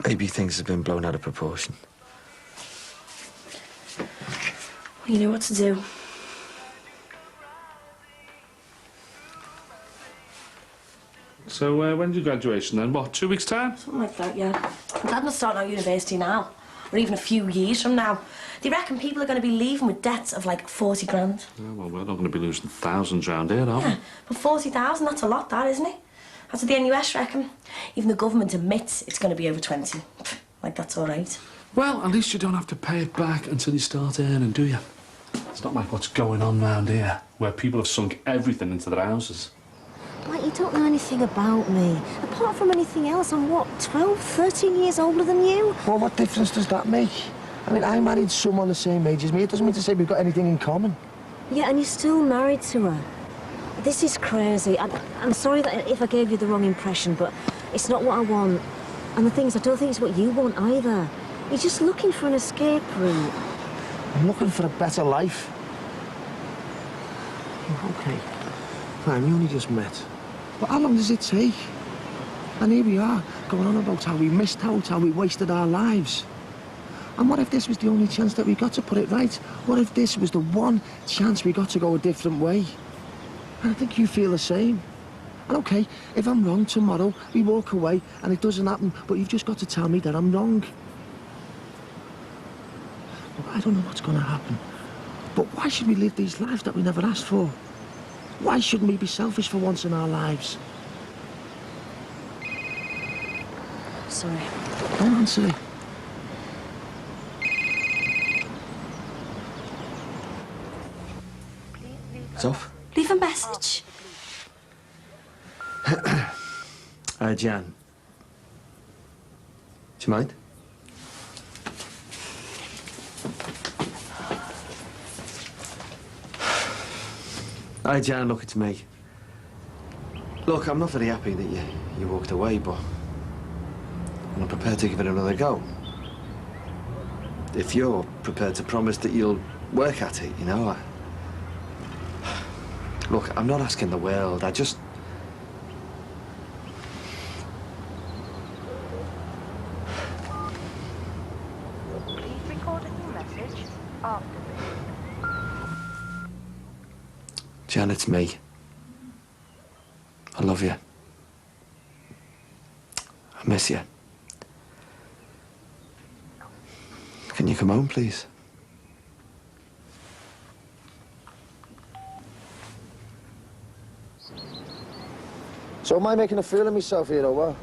Maybe things have been blown out of proportion. Well, you know what to do. So, when's your graduation then? What, 2 weeks' time? Something like that, yeah. Dad must start out university now, or even a few years from now. Do you reckon people are going to be leaving with debts of like 40 grand? Yeah, well, we're not going to be losing thousands round here, are we? Yeah, but 40,000, that's a lot, that, isn't it? That's what the NUS reckon. Even the government admits it's going to be over 20. Like, that's all right. Well, at least you don't have to pay it back until you start earning, do you? It's not like what's going on round here, where people have sunk everything into their houses. Like, you don't know anything about me. Apart from anything else, I'm what, 12, 13 years older than you? Well, what difference does that make? I mean, I married someone the same age as me. It doesn't mean to say we've got anything in common. Yeah, and you're still married to her. This is crazy. I'm sorry that if I gave you the wrong impression, but it's not what I want. And the thing is, I don't think it's what you want either. You're just looking for an escape route. I'm looking for a better life. Okay. Fine, we only just met. But how long does it take? And here we are, going on about how we missed out, how we wasted our lives. And what if this was the only chance that we got to put it right? What if this was the one chance we got to go a different way? And I think you feel the same. And okay, if I'm wrong tomorrow, we walk away and it doesn't happen, but you've just got to tell me that I'm wrong. Look, I don't know what's going to happen, but why should we live these lives that we never asked for? Why shouldn't we be selfish for once in our lives? Sorry. Don't answer it. It's off. Leave a message. Jan. Do you mind? Hi, Jan, look, it's me. Look, I'm not very happy that you walked away, but I'm prepared to give it another go. If you're prepared to promise that you'll work at it, you know. Look, I'm not asking the world, I just... Please record a new message after the beep. Jan, it's me. I love you. I miss you. Can you come home, please? So am I making a fool of myself here, or what?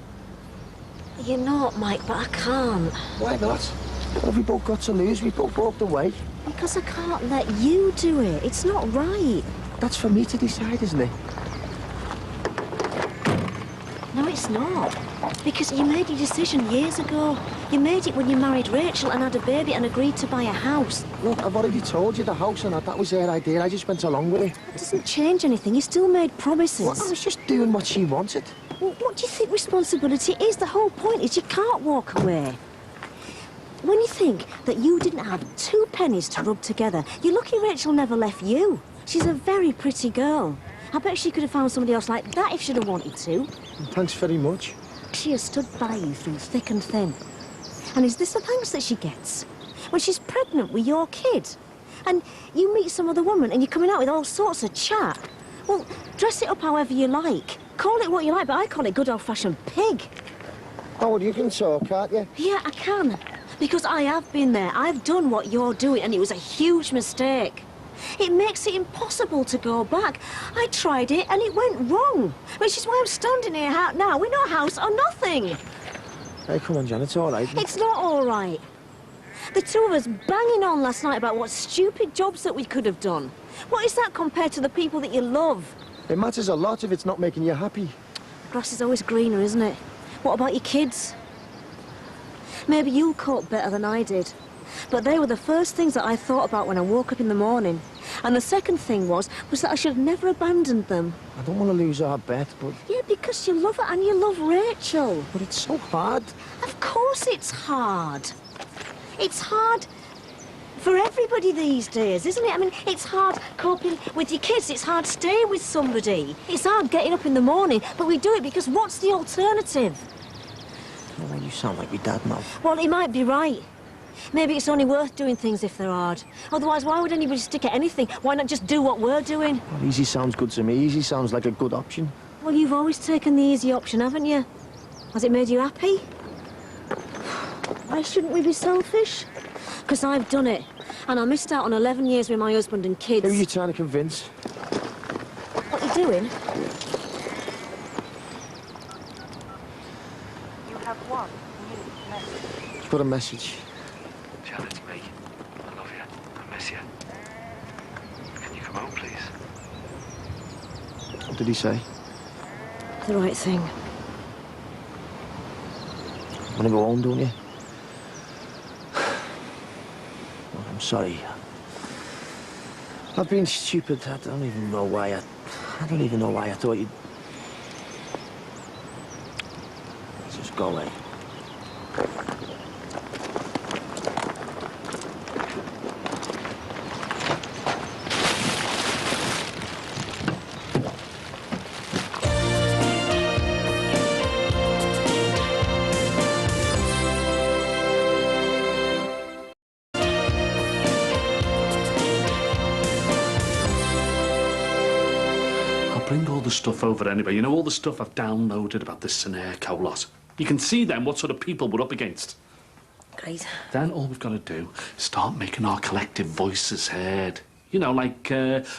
You're not, Mike, but I can't. Why not? What have we both got to lose? We both walked away. Because I can't let you do it. It's not right. That's for me to decide, isn't it? No, it's not. Because you made your decision years ago. You made it when you married Rachel and had a baby and agreed to buy a house. Look, I've already told you the house and that was her idea. I just went along with it. It doesn't change anything. You still made promises. Well, I was just doing what she wanted. Well, what do you think responsibility is? The whole point is you can't walk away. When you think that you didn't have 2 pennies to rub together, you're lucky Rachel never left you. She's a very pretty girl. I bet she could have found somebody else like that if she'd have wanted to. Thanks very much. She has stood by you through thick and thin. And is this the thanks that she gets? When she's pregnant with your kid? And you meet some other woman and you're coming out with all sorts of chat? Well, dress it up however you like. Call it what you like, but I call it good old-fashioned pig. Oh, well, you can talk, can't you? Yeah, I can. Because I have been there. I've done what you're doing, and it was a huge mistake. It makes it impossible to go back. I tried it, and it went wrong. Which is why I'm standing here now with no house or nothing. Hey, come on, Jan, it's all right. It's not all right. The two of us banging on last night about what stupid jobs that we could have done. What is that compared to the people that you love? It matters a lot if it's not making you happy. Grass is always greener, isn't it? What about your kids? Maybe you'll cope better than I did. But they were the first things that I thought about when I woke up in the morning. And the second thing was that I should have never abandoned them. I don't want to lose our bet, but... Yeah, because you love her and you love Rachel. But it's so hard. Of course it's hard. It's hard for everybody these days, isn't it? I mean, it's hard coping with your kids. It's hard staying with somebody. It's hard getting up in the morning, but we do it because what's the alternative? Well, you sound like my dad now. Well, he might be right. Maybe it's only worth doing things if they're hard. Otherwise, why would anybody stick at anything? Why not just do what we're doing? Well, easy sounds good to me. Easy sounds like a good option. Well, you've always taken the easy option, haven't you? Has it made you happy? Why shouldn't we be selfish? Because I've done it. And I missed out on 11 years with my husband and kids. Who are you trying to convince? What are you doing? You have one new message. Just put a message. Jan, it's me. I love you. I miss you. Can you come home, please? What did he say? The right thing. You want to go home, don't you? Well, I'm sorry. I've been stupid. I don't even know why I don't even know why I thought you'd... Just go away. Bring all the stuff over anyway. You know, all the stuff I've downloaded about this Sineco lot. You can see then what sort of people we're up against. Great. Then all we've got to do is start making our collective voices heard. You know, like,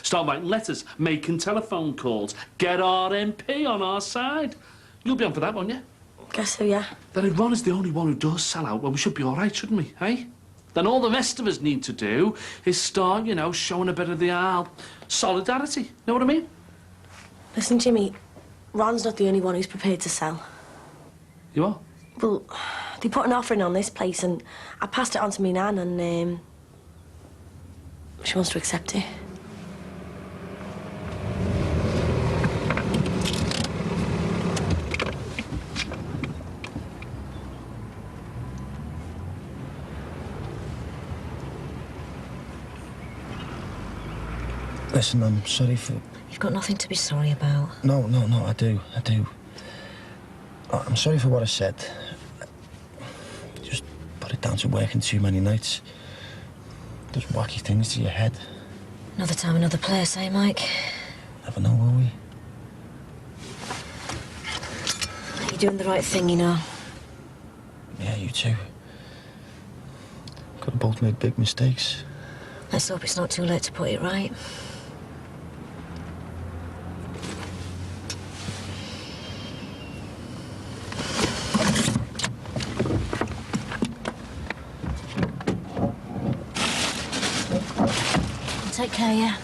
start writing letters, making telephone calls, get our MP on our side. You'll be on for that, won't you? Guess so, yeah. Then if Ron is the only one who does sell out, well, we should be all right, shouldn't we, eh? Then all the rest of us need to do is start, you know, showing a bit of the solidarity. Know what I mean? Listen, Jimmy, Ron's not the only one who's prepared to sell. You are? Well, they put an offering on this place and I passed it on to me nan and she wants to accept it. Listen, I'm sorry for... You've got nothing to be sorry about. No, I do. I'm sorry for what I said. Just put it down to working too many nights. Does wacky things to your head. Another time, another place, eh, Mike? Never know, will we? You're doing the right thing, you know. Yeah, you too. Could have both made big mistakes. Let's hope it's not too late to put it right. Take care, yeah?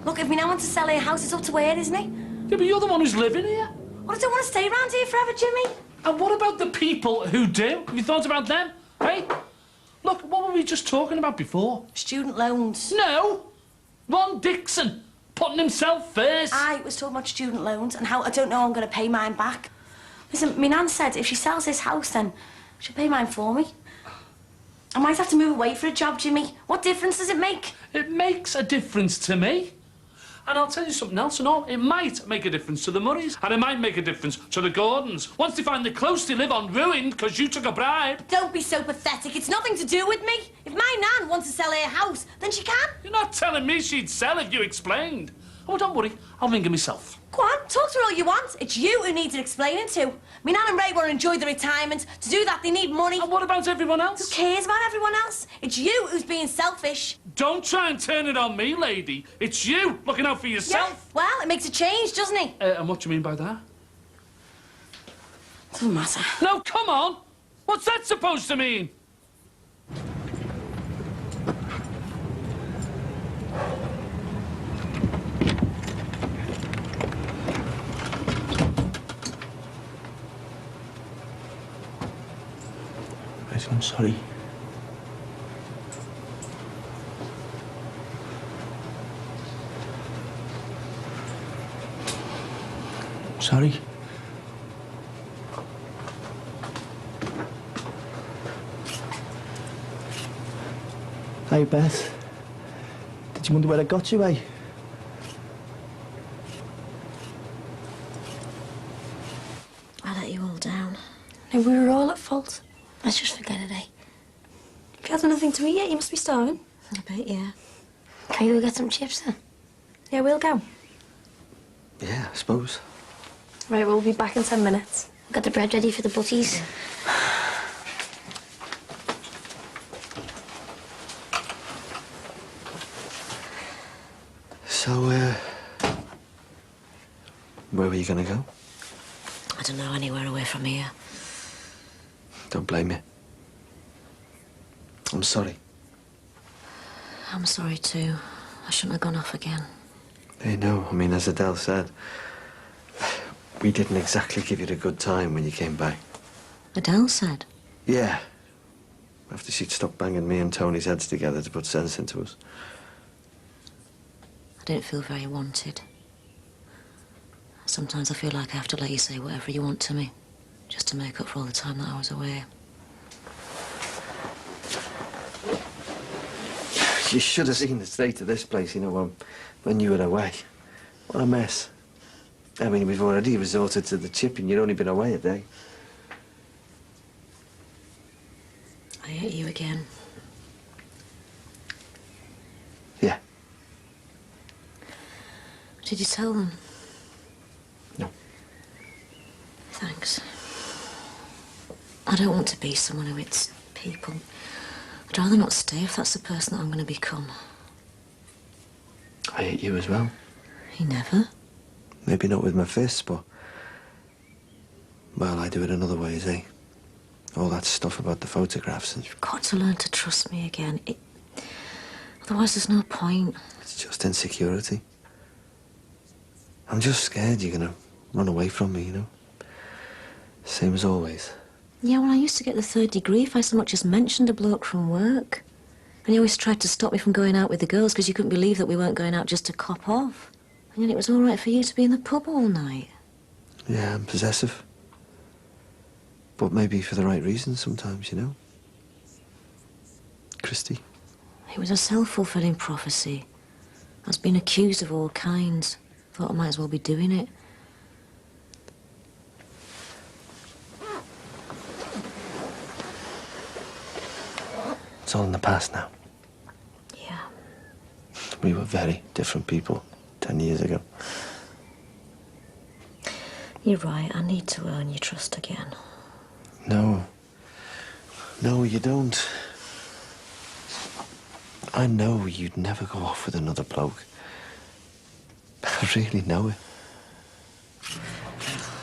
Look, if we now want to sell our house, it's up to her, isn't it? Yeah, but you're the one who's living here. Well, I don't want to stay around here forever, Jimmy. And what about the people who do? Have you thought about them, eh? Look, what were we just talking about before? Student loans. No! Ron Dixon, putting himself first. I was talking about student loans and how I don't know I'm going to pay mine back. Listen, my nan said if she sells this house, then she'll pay mine for me. I might have to move away for a job, Jimmy. What difference does it make? It makes a difference to me. And I'll tell you something else and all. It might make a difference to the Murrays. And it might make a difference to the Gordons. Once they find the close they live on ruined because you took a bribe. Don't be so pathetic. It's nothing to do with me. If my nan wants to sell her house, then she can. You're not telling me she'd sell if you explained. Oh, don't worry. I'll ring her myself. Go on, talk to her all you want. It's you who needs it explaining to. Me nan and Ray want to enjoy their retirement. To do that, they need money. And what about everyone else? Who cares about everyone else? It's you who's being selfish. Don't try and turn it on me, lady. It's you looking out for yourself. Yeah, well, it makes a change, doesn't it? And what do you mean by that? Doesn't matter. No, come on. What's that supposed to mean? I'm sorry. sorry. Hey, Beth. Did you wonder where I got you, eh? I let you all down. No, we were all at fault. Let's just forget it, eh? If you had nothing to eat yet, you must be starving. I bet, yeah. Can you go get some chips then? Yeah, we'll go. Yeah, I suppose. Right, we'll be back in 10 minutes. Got the bread ready for the butties? So, where were you gonna go? I don't know, anywhere away from here. Don't blame you. I'm sorry. I'm sorry too. I shouldn't have gone off again. Hey, no, I mean, as Adele said, we didn't exactly give you a good time when you came back. Adele said? Yeah. After she'd stopped banging me and Tony's heads together to put sense into us. I didn't feel very wanted. Sometimes I feel like I have to let you say whatever you want to me, just to make up for all the time that I was away. You should have seen the state of this place, you know, when you were away. What a mess. I mean, we've already resorted to the chip and you'd only been away a day. I hate you again. Yeah. Did you tell them? No. Thanks. I don't want to be someone who hits people. I'd rather not stay if that's the person that I'm going to become. I hate you as well. You never? Maybe not with my fists, but... well, I do it in other ways, eh? All that stuff about the photographs and... You've got to learn to trust me again. Otherwise there's no point. It's just insecurity. I'm just scared you're gonna run away from me, you know? Same as always. Yeah, well, I used to get the 3rd degree if I so much as mentioned a bloke from work. And you always tried to stop me from going out with the girls because you couldn't believe that we weren't going out just to cop off. And yet it was all right for you to be in the pub all night. Yeah, I'm possessive. But maybe for the right reasons sometimes, you know? Christy? It was a self-fulfilling prophecy. I was being accused of all kinds. Thought I might as well be doing it. It's all in the past now. Yeah. We were very different people 10 years ago. You're right, I need to earn your trust again. No. No, you don't. I know you'd never go off with another bloke. I really know it.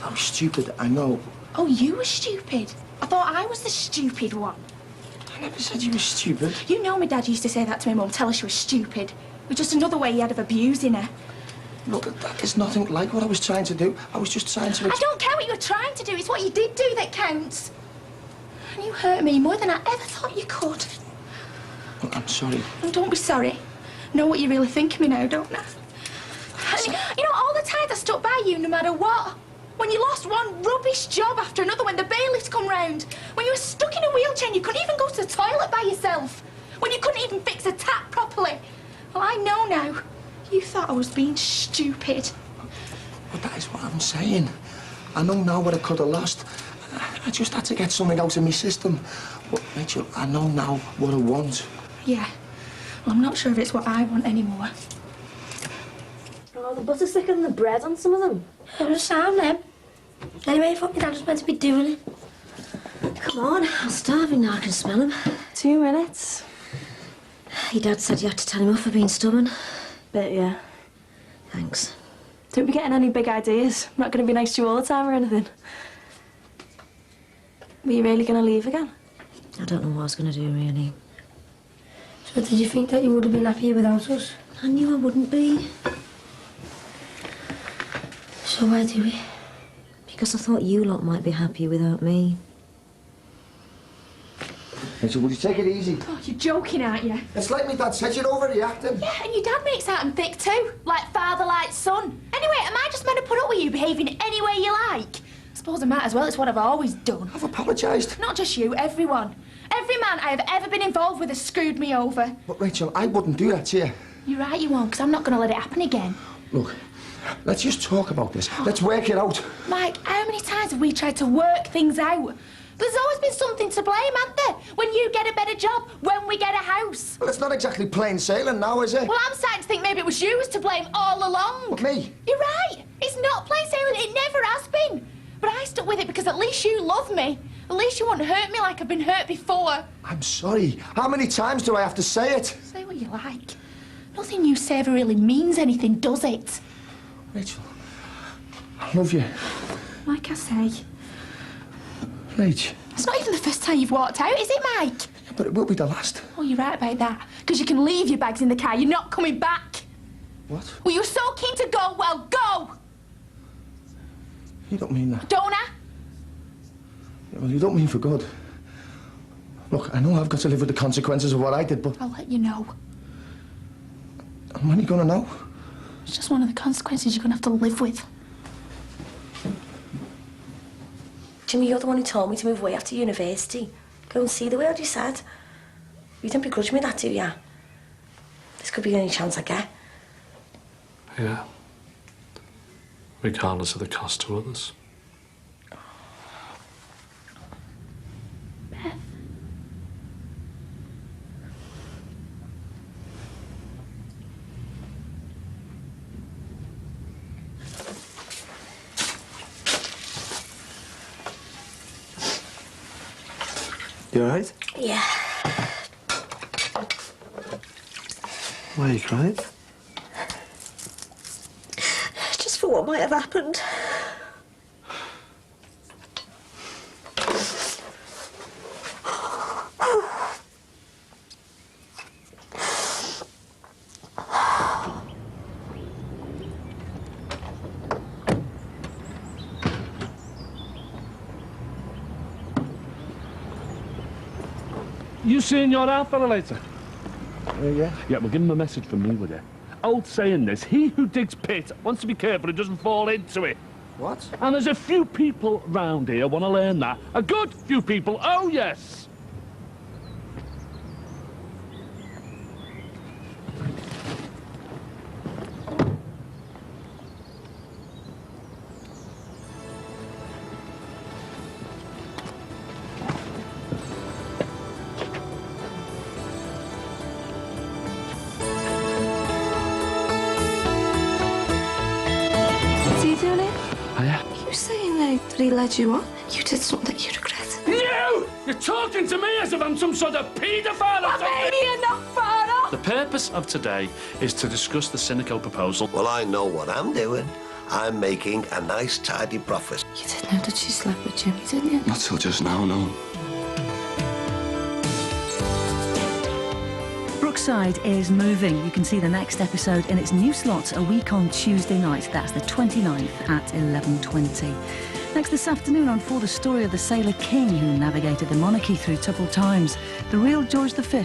I'm stupid, I know. Oh, you were stupid. I thought I was the stupid one. I never said you were stupid. You know my dad used to say that to my mum, tell her she was stupid. It was just another way he had of abusing her. Look, that is nothing like what I was trying to do. I was just trying to... I don't care what you were trying to do. It's what you did do that counts. And you hurt me more than I ever thought you could. Look, I'm sorry. And don't be sorry. Know what you really think of me now, don't I? And, you know, all the times I stuck by you no matter what. When you lost one rubbish job after another, when the bailiffs come round. When you were stuck in a wheelchair and you couldn't even go to the toilet by yourself. When you couldn't even fix a tap properly. Well, I know now. You thought I was being stupid. But that is what I'm saying. I know now what I could have lost. I just had to get something out of my system. But, Rachel, I know now what I want. Yeah. Well, I'm not sure if it's what I want anymore. Oh, the butter's thicker than the bread on some of them. It was Sam, then. Anyway, I thought my dad was meant to be doing it. Come on, I'm starving now, I can smell him. 2 minutes. Your dad said you had to tell him off for being stubborn. Bit, yeah. Thanks. Don't be getting any big ideas. I'm not going to be nice to you all the time or anything. Were you really going to leave again? I don't know what I was going to do, really. So did you think that you would have been happier without us? I knew I wouldn't be. So why do we? Because I thought you lot might be happier without me. Rachel, will you take it easy? Oh, you're joking, aren't you? It's like me dad said, you're overreacting. Yeah, and your dad makes out I'm thick too. Like father, like son. Anyway, am I just meant to put up with you behaving any way you like? I suppose I might as well. It's what I've always done. I've apologised. Not just you, everyone. Every man I have ever been involved with has screwed me over. But, Rachel, I wouldn't do that to you. You're right, you won't, because I'm not going to let it happen again. Look, let's just talk about this. Let's work it out. Mike, how many times have we tried to work things out? There's always been something to blame, hasn't there? When you get a better job, when we get a house. Well, it's not exactly plain sailing now, is it? Well, I'm starting to think maybe it was you who was to blame all along. What, me? You're right. It's not plain sailing. It never has been. But I stuck with it because at least you love me. At least you won't hurt me like I've been hurt before. I'm sorry. How many times do I have to say it? Say what you like. Nothing you say ever really means anything, does it? Rachel, I love you. Like I say. Rach. It's not even the first time you've walked out, is it, Mike? Yeah, but it will be the last. Oh, you're right about that. Because you can leave your bags in the car. You're not coming back. What? Well, you're so keen to go. Well, go. You don't mean that. Don't I? Yeah, well, you don't mean for good. Look, I know I've got to live with the consequences of what I did, but... I'll let you know. And when are you going to know? It's just one of the consequences you're going to have to live with. Jimmy, you're the one who told me to move away after university. Go and see the world, you said. You don't begrudge me that, do ya? This could be the only chance I get. Yeah. Regardless of the cost to others. Beth. You all right? Yeah. Why are you crying? Just for what might have happened. You seeing your out fella later? Yeah. Yeah, well, give him a message from me, would you? Old saying this, he who digs pit wants to be careful he doesn't fall into it. What? And there's a few people round here want to learn that. A good few people, oh yes! Are you saying that he led you on? You did something that you regret. You! You're talking to me as if I'm some sort of paedophile or something! Maybe you're not far off. The purpose of today is to discuss the Cynico proposal. Well, I know what I'm doing. I'm making a nice, tidy profit. You didn't know that she slept with Jimmy, didn't you? Not till just now, no. Brookside is moving. You can see the next episode in its new slot a week on Tuesday night. That's the 29th at 11:20. Next this afternoon on For the Story of the Sailor King who navigated the monarchy through troubled times. The real George V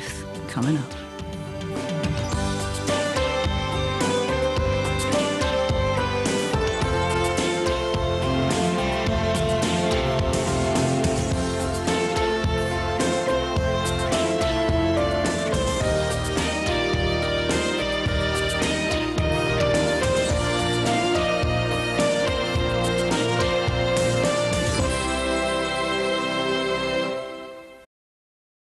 coming up.